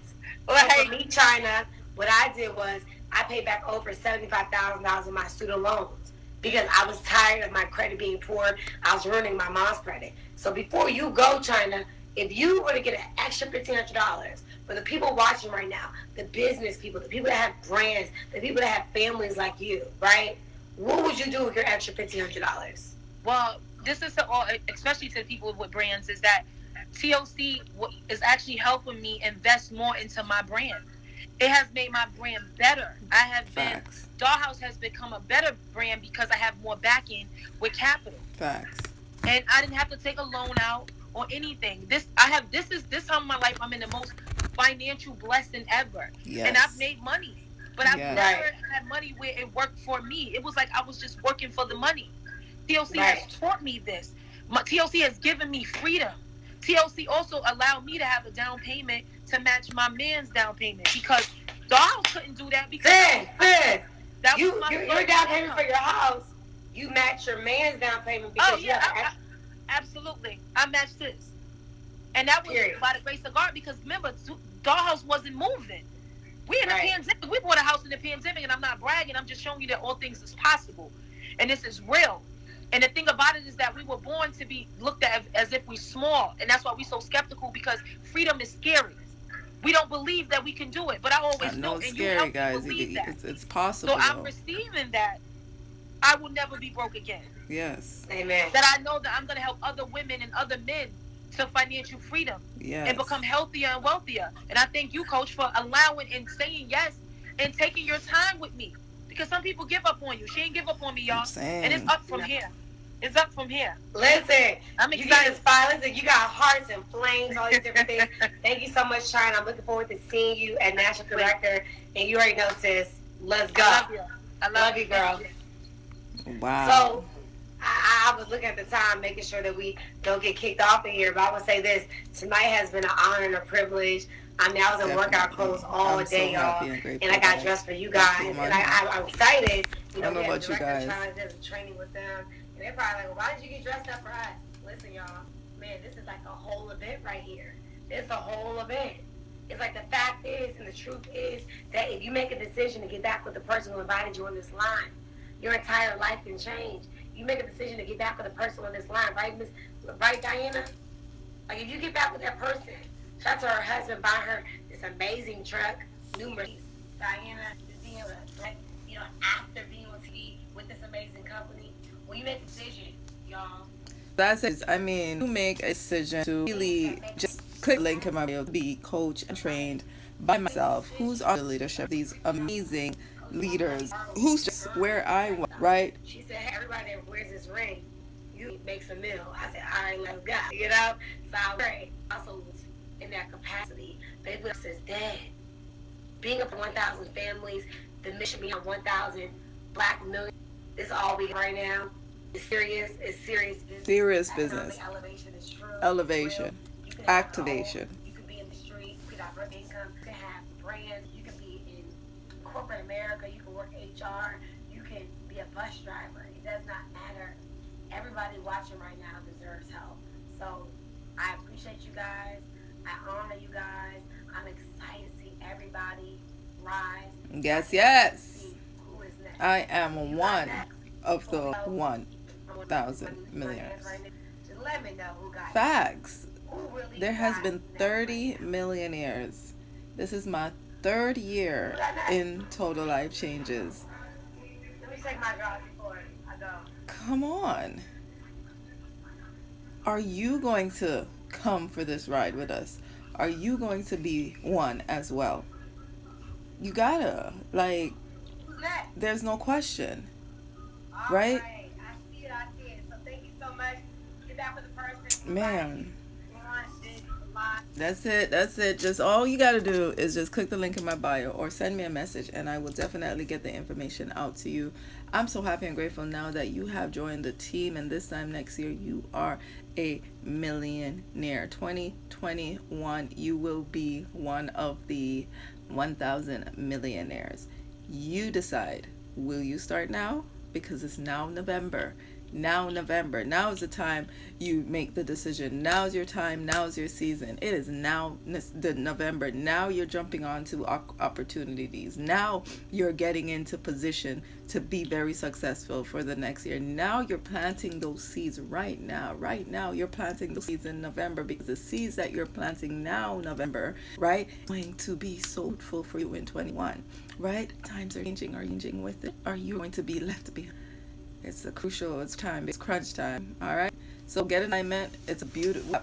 So for me, China, what I did was I paid back over $75,000 of my student loans because I was tired of my credit being poor. I was ruining my mom's credit. So before you go, China, if you were to get an extra $1,500 for the people watching right now, the business people, the people that have brands, the people that have families like you, right? What would you do with your extra $1,500? Well, this is especially to the people with brands, is that TLC is actually helping me invest more into my brand. It has made my brand better. Dollhouse has become a better brand because I have more backing with capital. Facts. And I didn't have to take a loan out or anything. This time in my life, I'm in the most financial blessing ever. Yes. And I've made money. But I've Yes. never had money where it worked for me. It was like I was just working for the money. TLC has taught me this. TLC has given me freedom. TLC also allowed me to have a down payment to match my man's down payment, because Dollhouse couldn't do that because Sis, that your was my down payment for your house. You match your man's down payment because absolutely. I matched this. And that was by the grace of God, because remember, Dollhouse wasn't moving. We in the pandemic. We bought a house in the pandemic, and I'm not bragging. I'm just showing you that all things is possible. And this is real. And the thing about it is that we were born to be looked at as if we're small. And that's why we're so skeptical, because freedom is scary. We don't believe that we can do it. But I always know. It's and scary, you help guys. me believe that. It's possible. So I'm receiving that I will never be broke again. Yes. Amen. That I know that I'm going to help other women and other men to financial freedom. Yes. And become healthier and wealthier. And I thank you, Coach, for allowing and saying yes and taking your time with me. Because some people give up on you. She ain't give up on me, y'all. And it's up from here. It's up from here. Listen, I'm you excited. Listen, you got hearts and flames, all these different things. Thank you so much, Shine. I'm looking forward to seeing you at National Director. And you already know, sis. Let's go. I love you. I love you, girl. Wow. So, I was looking at the time, making sure that we don't get kicked off of here. But I would say this: tonight has been an honor and a privilege. I mean, I was in workout clothes all day, y'all, and I got dressed for you guys, and I'm excited. You know, I don't know about you guys. There's a training with them, and they're probably like, well, "Why did you get dressed up for us?" Listen, y'all, man, this is like a whole event right here. It's a whole event. It's like the fact is, and the truth is, that if you make a decision to get back with the person who invited you on this line, your entire life can change. You make a decision to get back with the person on this line, right, Diana? Like, if you get back with that person, shout out to her husband, buy her this amazing truck, new Mercedes. Diana is being able to, after being on TV with this amazing company, when you make a decision, y'all. That's it. I mean, you make a decision to really just click the link in my bio to be coached and trained by myself, who's on the leadership of these amazing leaders, who's just where I want, right? She said, hey, everybody that wears this ring, you make some meal. I said, all right, let's go. So I pray also in that capacity. Baby says, Dad, being up to 1,000 families, the mission beyond 1,000 Black million, is all we right now. It's serious. It's serious business. Serious business. Elevation is true. Elevation. Activation. You can be in the street. You can have income. You can have brands. You can be in corporate America. You can work HR. You can be a bus driver. It does not matter. Everybody watching right now deserves help. So I appreciate you guys. I honor you guys. I'm excited to see everybody rise. Yes. Who is next? I am one of the 1,000 millionaires. Just let me know who got Facts. who really There has got been next 30 right now. millionaires. This is my 3rd year in Total Life Changes. Let me take my drawers before I go. Come on. Are you going to come for this ride with us? Are you going to be one as well? You gotta. Like, Who's next? there's no question. All Right? I see it. So thank you so much. Get back with the person. Man. Live. That's it. Just all you gotta do is just click the link in my bio or send me a message and I will definitely get the information out to you. I'm so happy and grateful now that you have joined the team, and this time next year you are a millionaire. 2021 you will be one of the 1,000 millionaires. You decide. Will you start now? Because it's now November. Now is the time you make the decision. Now's your time. Now's your season. It is now the November. Now you're jumping onto opportunities. Now you're getting into position to be very successful for the next year. Now you're planting those seeds right now. Right now you're planting those seeds in November, because the seeds that you're planting now, November, right, going to be so fruitful for you in 21, right? Times are changing. Are you changing with it? Are you going to be left behind? It's time. It's crunch time. All right. So get an alignment. It's a beautiful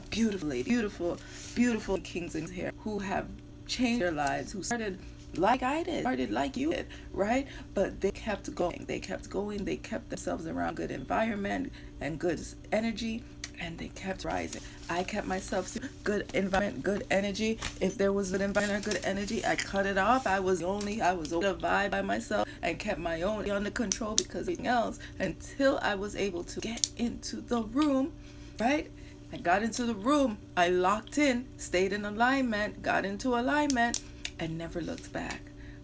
kings in here who have changed their lives, who started like I did, started like you did, right? But they kept going. They kept themselves around good environment and good energy, and they kept rising. I kept myself good environment, good energy. If there was good environment, good energy, I cut it off. I was a vibe by myself and kept my own under control, because everything else, until I was able to get into the room right? I got into the room, I locked in, stayed in alignment, got into alignment, and never looked back.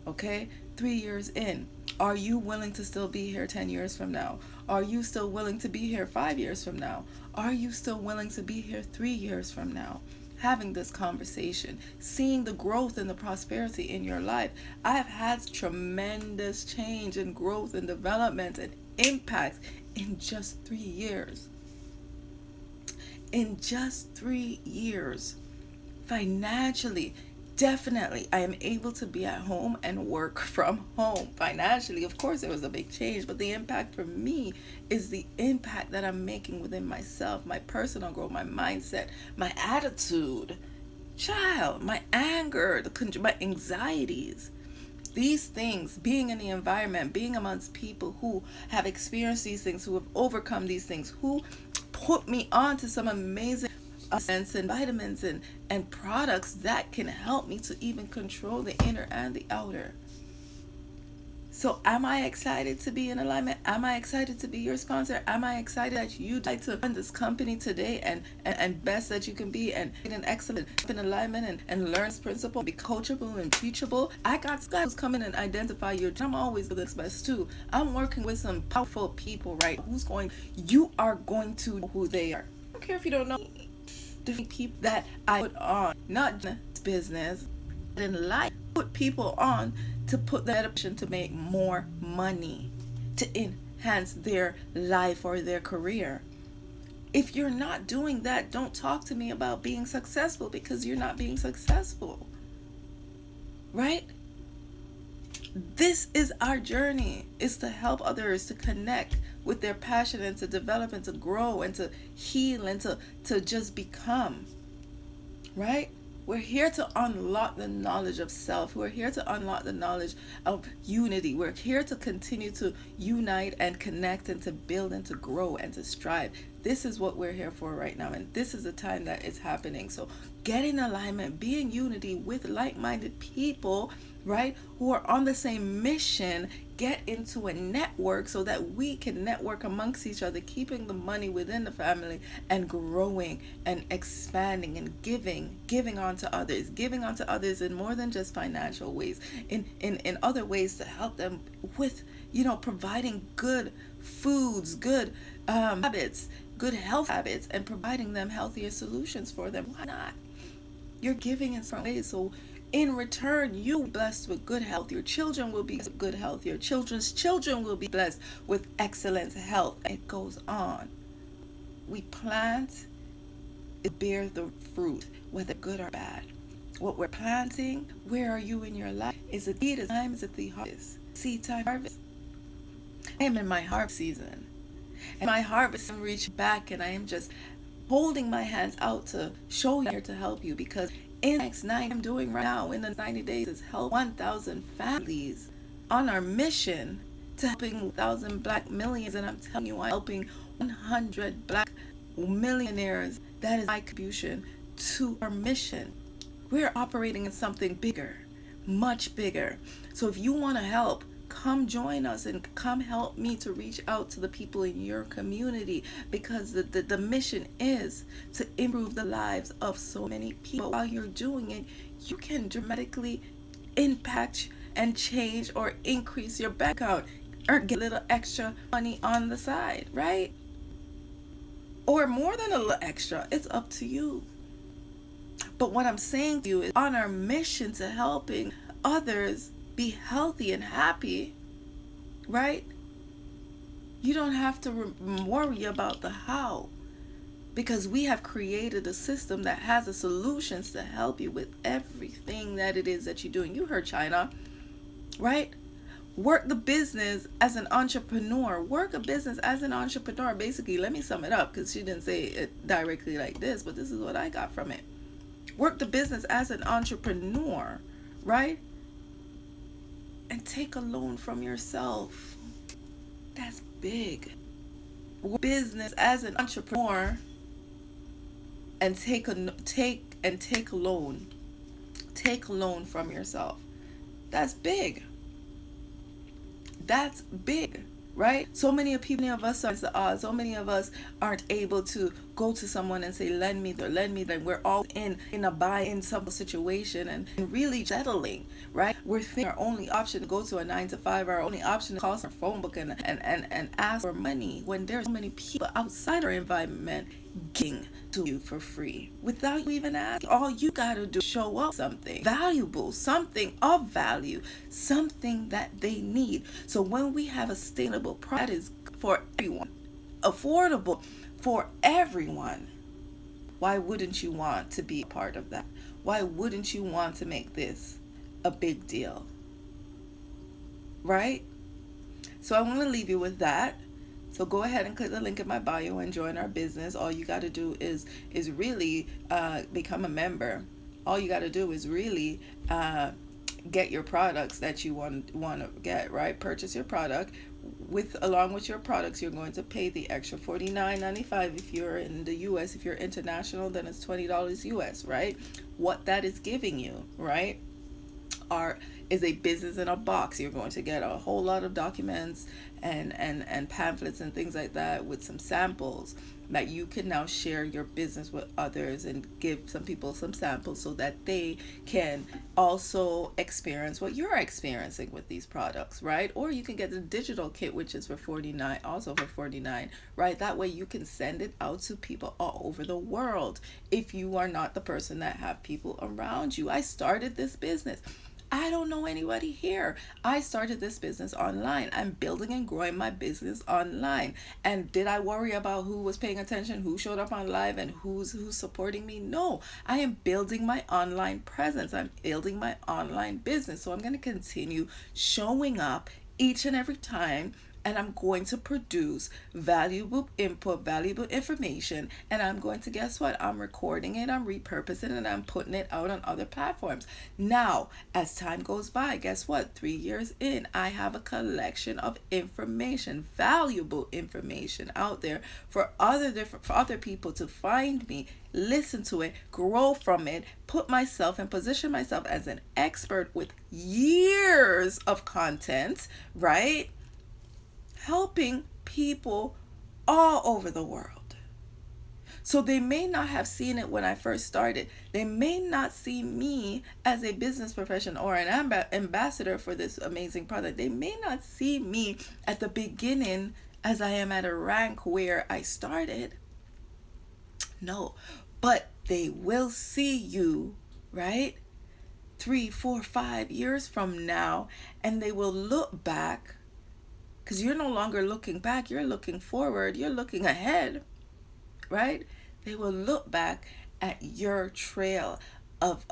Okay? 3 years in. Are you willing to still be here 10 years from now? Are you still willing to be here 5 years from now? Are you still willing to be here 3 years from now? Having this conversation, seeing the growth and the prosperity in your life. I have had tremendous change and growth and development and impact in just 3 years. In just 3 years, financially, definitely, I am able to be at home and work from home. Financially, of course, there was a big change, but the impact for me is the impact that I'm making within myself, my personal growth, my mindset, my attitude, my anger, my anxieties. These things, being in the environment, being amongst people who have experienced these things, who have overcome these things, who put me on to some amazing essence and vitamins and products that can help me to even control the inner and the outer. So am I excited to be in alignment? Am I excited to be your sponsor? Am I excited that you'd like to run this company today and best that you can be and get an excellent in alignment and learn this principle, be coachable and teachable? I got guys come in and identify your, I'm always the best too. I'm working with some powerful people, right? You are going to know who they are. I don't care if you don't know the people that I put on, not just business, but in life, put people on to put that option to make more money, to enhance their life or their career. If you're not doing that, don't talk to me about being successful, because you're not being successful, right? This is our journey, is to help others to connect with their passion and to develop and to grow and to heal and to just become, right? We're here to unlock the knowledge of self. We're here to unlock the knowledge of unity. We're here to continue to unite and connect and to build and to grow and to strive. This is what we're here for right now, and this is the time that it's happening. So get in alignment, be in unity with like-minded people, right, who are on the same mission. Get into a network so that we can network amongst each other, keeping the money within the family and growing and expanding and giving on to others in more than just financial ways, in other ways to help them with, providing good foods, good habits, good health habits, and providing them healthier solutions for them. Why not? You're giving in some ways, so in return, you blessed with good health. Your children will be good health. Your children's children will be blessed with excellent health. It goes on. We plant, it bears the fruit, whether good or bad. What we're planting, where are you in your life? Is it seed time? Is it the harvest? Seed time, harvest. I am in my harvest season. And my harvest, I'm reaching back and I am just holding my hands out to show you, here to help you, because in the next 9 I'm doing right now in the 90 days is help 1,000 families on our mission to helping 1,000 black millions. And I'm telling you, I'm helping 100 black millionaires. That is my contribution to our mission. We're operating in something bigger, much bigger. So if you want to help, come join us and come help me to reach out to the people in your community, because the mission is to improve the lives of so many people. While you're doing it, you can dramatically impact and change or increase your bank account or get a little extra money on the side, right? Or more than a little extra. It's up to you. But what I'm saying to you is, on our mission to helping others be healthy and happy, right? You don't have to worry about the how, because we have created a system that has the solutions to help you with everything that it is that you're doing. You heard China, right? Work the business as an entrepreneur. Work a business as an entrepreneur. Basically, let me sum it up, because she didn't say it directly like this, but this is what I got from it. Work the business as an entrepreneur, right? And take a loan from yourself. That's big. Business as an entrepreneur and take a loan. Take a loan from yourself. That's big. That's big, right? So many of us are the odds. So many of us aren't able to go to someone and say, lend me, then we're all in a buy-in some situation and really settling, right? We're thinking our only option to go to a 9 to 5, our only option to call our phone book and ask for money, when there's so many people outside our environment giving to you for free without you even asking. All you gotta do is show up something valuable, something of value, something that they need. So when we have a sustainable product that is for everyone, affordable for everyone, why wouldn't you want to be a part of that? Why wouldn't you want to make this a big deal? Right? So I want to leave you with that. So go ahead and click the link in my bio and join our business. All you got to do is really become a member. All you got to do is really get your products that you want to get, right? Purchase your product. Along with your products, you're going to pay the extra $49.95 if you're in the US. If you're international, then it's $20 US, right? What that is giving you, right, is a business in a box. You're going to get a whole lot of documents and pamphlets and things like that with some samples that you can now share your business with others and give some people some samples so that they can also experience what you're experiencing with these products, right? Or you can get the digital kit, which is for $49, also for $49, right? That way you can send it out to people all over the world if you are not the person that have people around you. I started this business. I don't know anybody here. I started this business online. I'm building and growing my business online. And did I worry about who was paying attention, who showed up on live, and who's supporting me? No, I am building my online presence. I'm building my online business. So I'm going to continue showing up each and every time, and I'm going to produce valuable input, valuable information, and I'm going to, guess what? I'm recording it, I'm repurposing it, and I'm putting it out on other platforms. Now, as time goes by, guess what? 3 years in, I have a collection of information, valuable information out there for other people to find me, listen to it, grow from it, put myself and position myself as an expert with years of content, right? Helping people all over the world. So they may not have seen it when I first started. They may not see me as a business professional or an ambassador for this amazing product. They may not see me at the beginning as I am at a rank where I started. No, but they will see you, right? 3, 4, 5 years from now, and they will look back. Because you're no longer looking back, you're looking forward, you're looking ahead, right? They will look back at your trail of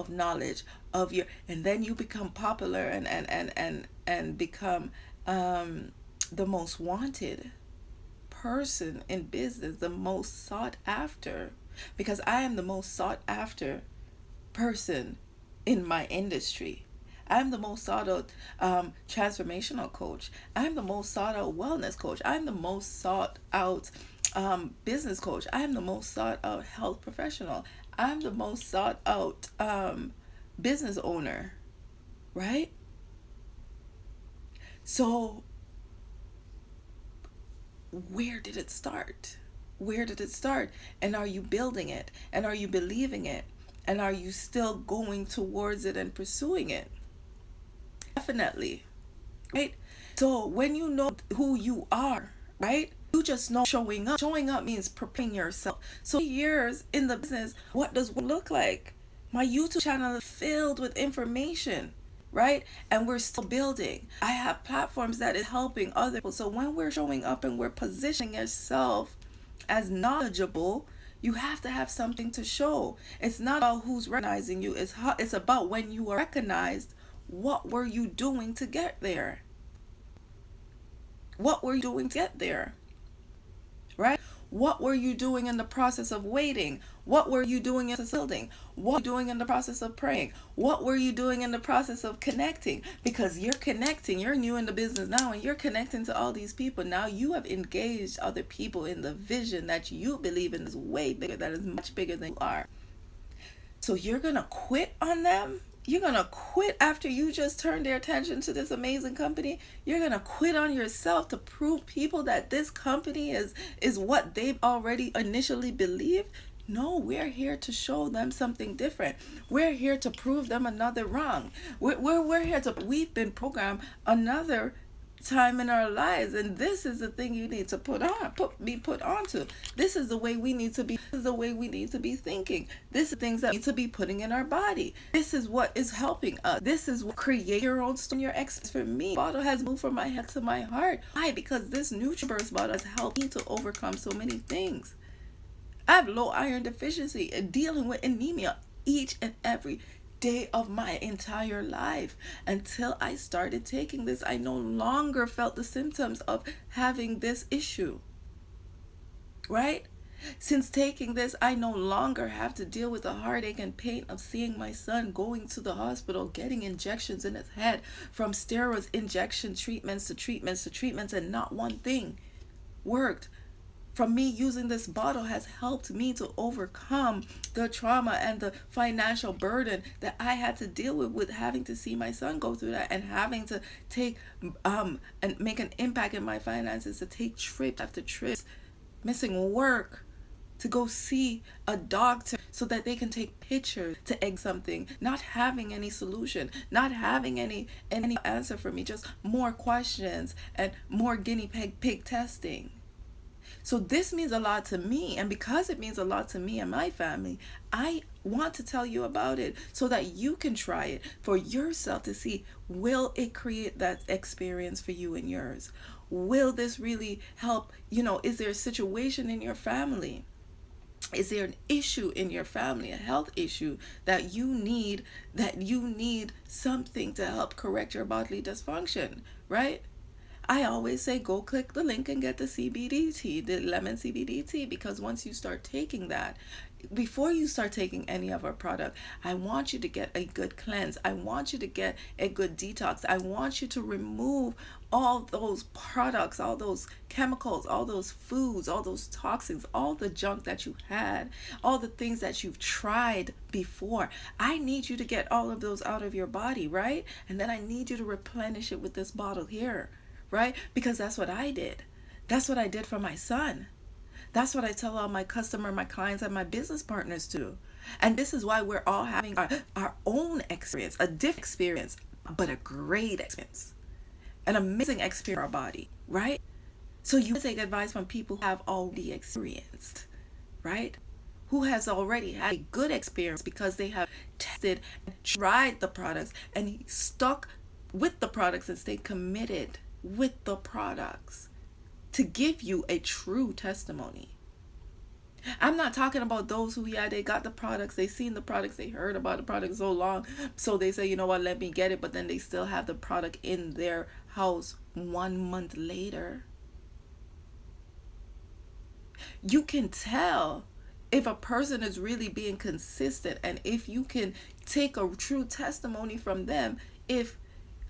knowledge, and then you become popular and become the most wanted person in business, the most sought after, because I am the most sought after person in my industry. I'm the most sought out transformational coach. I'm the most sought out wellness coach. I'm the most sought out business coach. I'm the most sought out health professional. I'm the most sought out business owner, right? So where did it start? Where did it start? And are you building it? And are you believing it? And are you still going towards it and pursuing it? Definitely, right? So when you know who you are, right, you just know showing up. Showing up means preparing yourself. So years in the business, what does it look like? My YouTube channel is filled with information, right? And we're still building. I have platforms that is helping other people. So when we're showing up and we're positioning yourself as knowledgeable, you have to have something to show. It's not about who's recognizing you. It's about when you are recognized, what were you doing to get there? What were you doing to get there? Right? What were you doing in the process of waiting? What were you doing in building? What were you doing in the process of praying? What were you doing in the process of connecting? Because you're connecting, you're new in the business now, and you're connecting to all these people. Now you have engaged other people in the vision that you believe in is way bigger, that is much bigger than you are. So you're going to quit on them You're going to quit after you just turned their attention to this amazing company. You're going to quit on yourself to prove people that this company is what they've already initially believed. No, we're here to show them something different. We're here to prove them another wrong. We're here to, we've been programmed another time in our lives, and this is the thing you need to be put onto. This is the way we need to be. This is the way we need to be thinking. This is things that we need to be putting in our body. This is what is helping us. This is what create your own story. Your experience. For me, bottle has moved from my head to my heart. Why? Because this NutriBurst bottle has helped me to overcome so many things. I have low iron deficiency and dealing with anemia each and every day of my entire life. Until I started taking this, I no longer felt the symptoms of having this issue. Right? Since taking this, I no longer have to deal with the heartache and pain of seeing my son going to the hospital, getting injections in his head, from steroids, injection treatments to treatments to treatments, and not one thing worked. From me using this bottle has helped me to overcome the trauma and the financial burden that I had to deal with having to see my son go through that, and having to take and make an impact in my finances, to take trips after trips, missing work to go see a doctor so that they can take pictures to egg something, not having any solution, not having any answer for me, just more questions and more guinea pig testing. So this means a lot to me, and because it means a lot to me and my family, I want to tell you about it so that you can try it for yourself to see, will it create that experience for you and yours? Will this really help? Is there a situation in your family? Is there an issue in your family, a health issue that you need something to help correct your bodily dysfunction, right? I always say go click the link and get the CBD tea, the lemon CBD tea, because once you start taking that, before you start taking any of our product, I want you to get a good cleanse. I want you to get a good detox. I want you to remove all those products, all those chemicals, all those foods, all those toxins, all the junk that you had, all the things that you've tried before. I need you to get all of those out of your body, right? And then I need you to replenish it with this bottle here. Right? Because that's what I did. That's what I did for my son. That's what I tell all my my clients, and my business partners to. And this is why we're all having our own experience, a different experience, but a great experience, an amazing experience for our body, right? So you take advice from people who have already experienced, right? Who has already had a good experience because they have tested and tried the products and stuck with the products and stayed committed with the products to give you a true testimony. I'm not talking about those who, they got the products, they seen the products, they heard about the product so long, so they say, you know what, let me get it, but then they still have the product in their house 1 month later. You can tell if a person is really being consistent, and if you can take a true testimony from them, if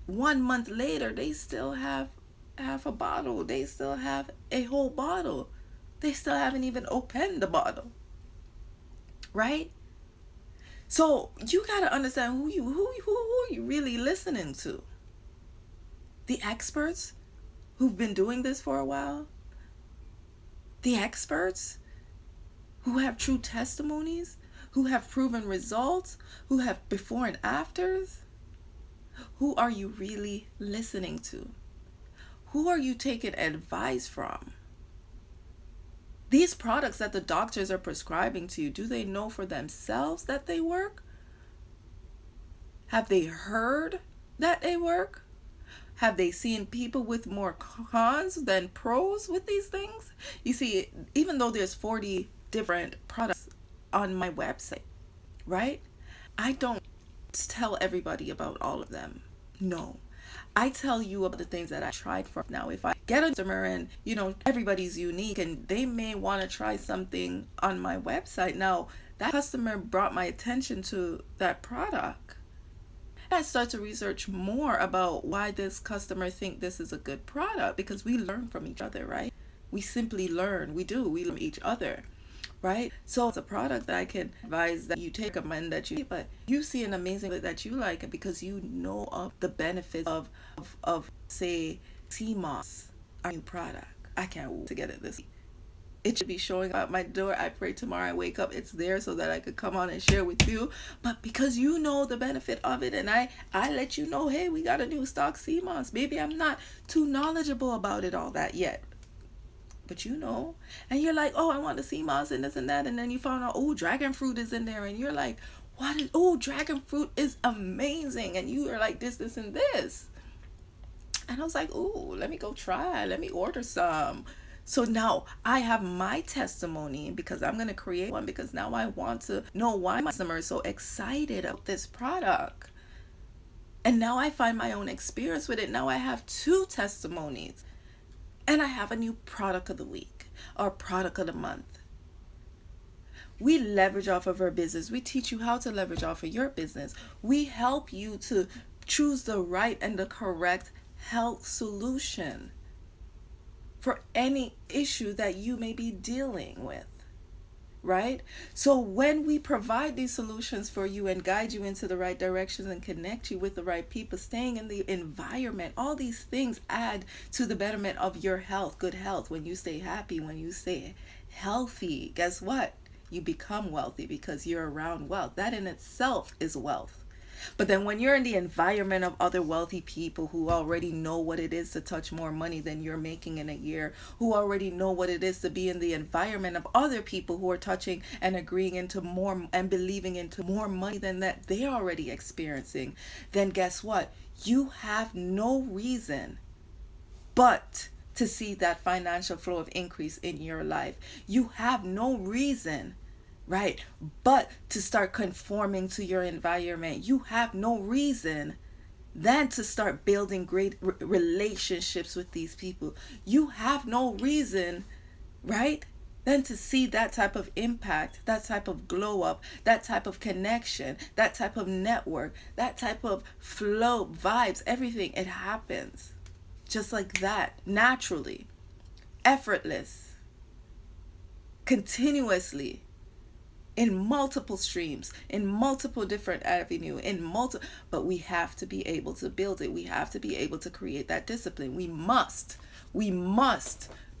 1 month later they still have half a bottle, they still have a whole bottle, they still haven't even opened the bottle, right? So you got to understand who are you really listening to. The experts who've been doing this for a while, the experts who have true testimonies, who have proven results, who have before and afters. Who are you really listening to? Who are you taking advice from? These products that the doctors are prescribing to you, do they know for themselves that they work? Have they heard that they work? Have they seen people with more cons than pros with these things? You see, even though there's 40 different products on my website, right? I don't tell everybody about all of them. No. I tell you about the things that I tried for. Now, if I get a customer and, everybody's unique and they may want to try something on my website. Now, that customer brought my attention to that product. I start to research more about why this customer think this is a good product, because we learn from each other, right? We simply learn. We learn each other, right? So it's a product that I can advise that you take, recommend that you, but you see an amazing that you like it because you know of the benefits of say sea moss, our new product. I can't wait to get it this week. It should be showing up at my door. I pray tomorrow I wake up it's there so that I could come on and share with you. But because you know the benefit of it, and I let you know, hey, we got a new stock sea moss. Maybe I'm not too knowledgeable about it all that yet, but you know, and you're like, oh, I want the sea moss and this and that, and then you found out, oh, dragon fruit is in there, and you're like, what is, oh, dragon fruit is amazing, and you are like this and this, and I was like, oh, let me go try, let me order some. So now I have my testimony because I'm going to create one, because now I want to know why my customer is so excited about this product. And now I find my own experience with it. Now I have 2 testimonies. And I have a new product of the week or product of the month. We leverage off of our business. We teach you how to leverage off of your business. We help you to choose the right and the correct health solution for any issue that you may be dealing with, right? So when we provide these solutions for you and guide you into the right directions and connect you with the right people, staying in the environment, all these things add to the betterment of your health, good health. When you stay happy, when you stay healthy, guess what? You become wealthy because you're around wealth. That in itself is wealth. But then when you're in the environment of other wealthy people who already know what it is to touch more money than you're making in a year, who already know what it is to be in the environment of other people who are touching and agreeing into more and believing into more money than that they're already experiencing, then guess what? You have no reason but to see that financial flow of increase in your life. You have no reason, right, but to start conforming to your environment. You have no reason than to start building great relationships with these people. You have no reason, right, than to see that type of impact, that type of glow up, that type of connection, that type of network, that type of flow, vibes, everything. It happens just like that, naturally, effortless, continuously, in multiple streams, in multiple different avenues, but we have to be able to build it. We have to be able to create that discipline. We must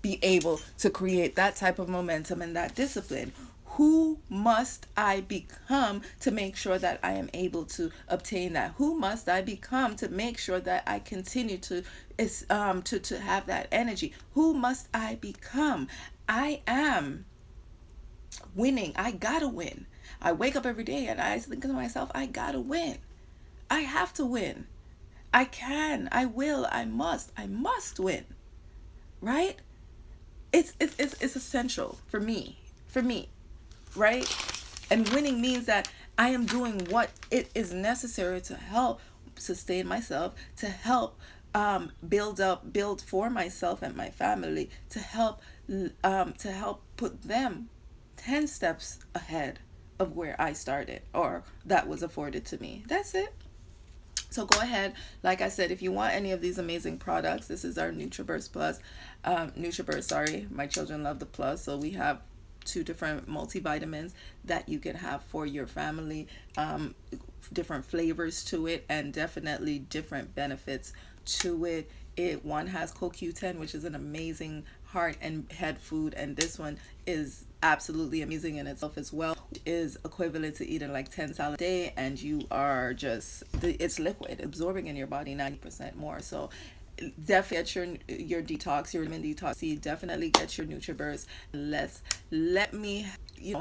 be able to create that type of momentum and that discipline. Who must I become to make sure that I am able to obtain that? Who must I become to make sure that I continue to have that energy? Who must I become? I am winning. I gotta win. I wake up every day and I think to myself, I gotta win. I have to win. I can, I will, I must win. Right? It's essential for me, right? And winning means that I am doing what it is necessary to help sustain myself, to help build for myself and my family, to help put them 10 steps ahead of where I started or that was afforded to me. That's it. So go ahead. Like I said, if you want any of these amazing products, this is our NutriBurst Plus. NutriBurst, sorry, my children love the plus. So we have 2 different multivitamins that you can have for your family, different flavors to it, and definitely different benefits to it. One has CoQ10, which is an amazing heart and head food, and this one is absolutely amazing in itself as well. It is equivalent to eating like 10 salads a day, and you are just, it's liquid, absorbing in your body 90% more. So definitely get your detox, your vitamin detox. Definitely get your NutriBurst. Let me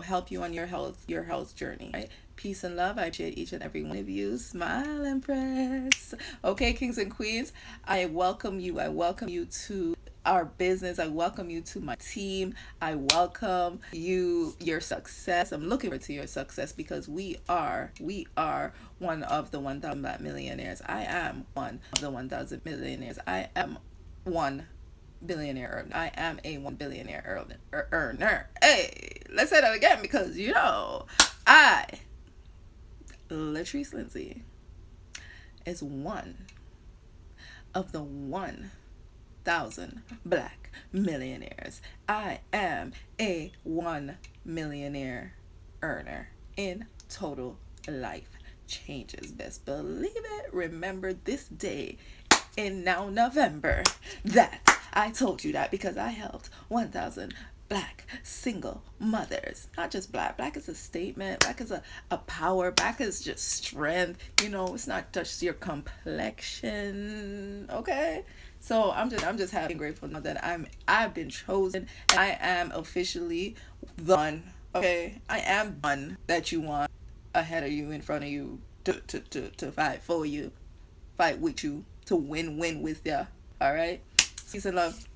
help you on your health journey, right? Peace and love. I appreciate each and every one of you. Smile and press. Okay, kings and queens, I welcome you to our business. I welcome you to my team. I welcome your success. I'm looking forward to your success because we are one of the 1,000 millionaires. I am one of the 1,000 millionaires. I am 1 billionaire. I am a 1 billionaire earner. Hey, let's say that again because I, Latrice Lindsay, is one of the 1 1,000 black millionaires. I am a 1 millionaire earner in total life changes. Best believe it. Remember this day in now November that I told you that, because I helped 1,000 black single mothers. Not just black. Black is a statement. Black is a power. Black is just strength. You know, it's not just your complexion. Okay? So I'm just happy and grateful now that I've been chosen, and I am officially the one. Okay? I am the one that you want ahead of you, in front of you, to fight for you, fight with you, to win with ya. All right? Peace and love.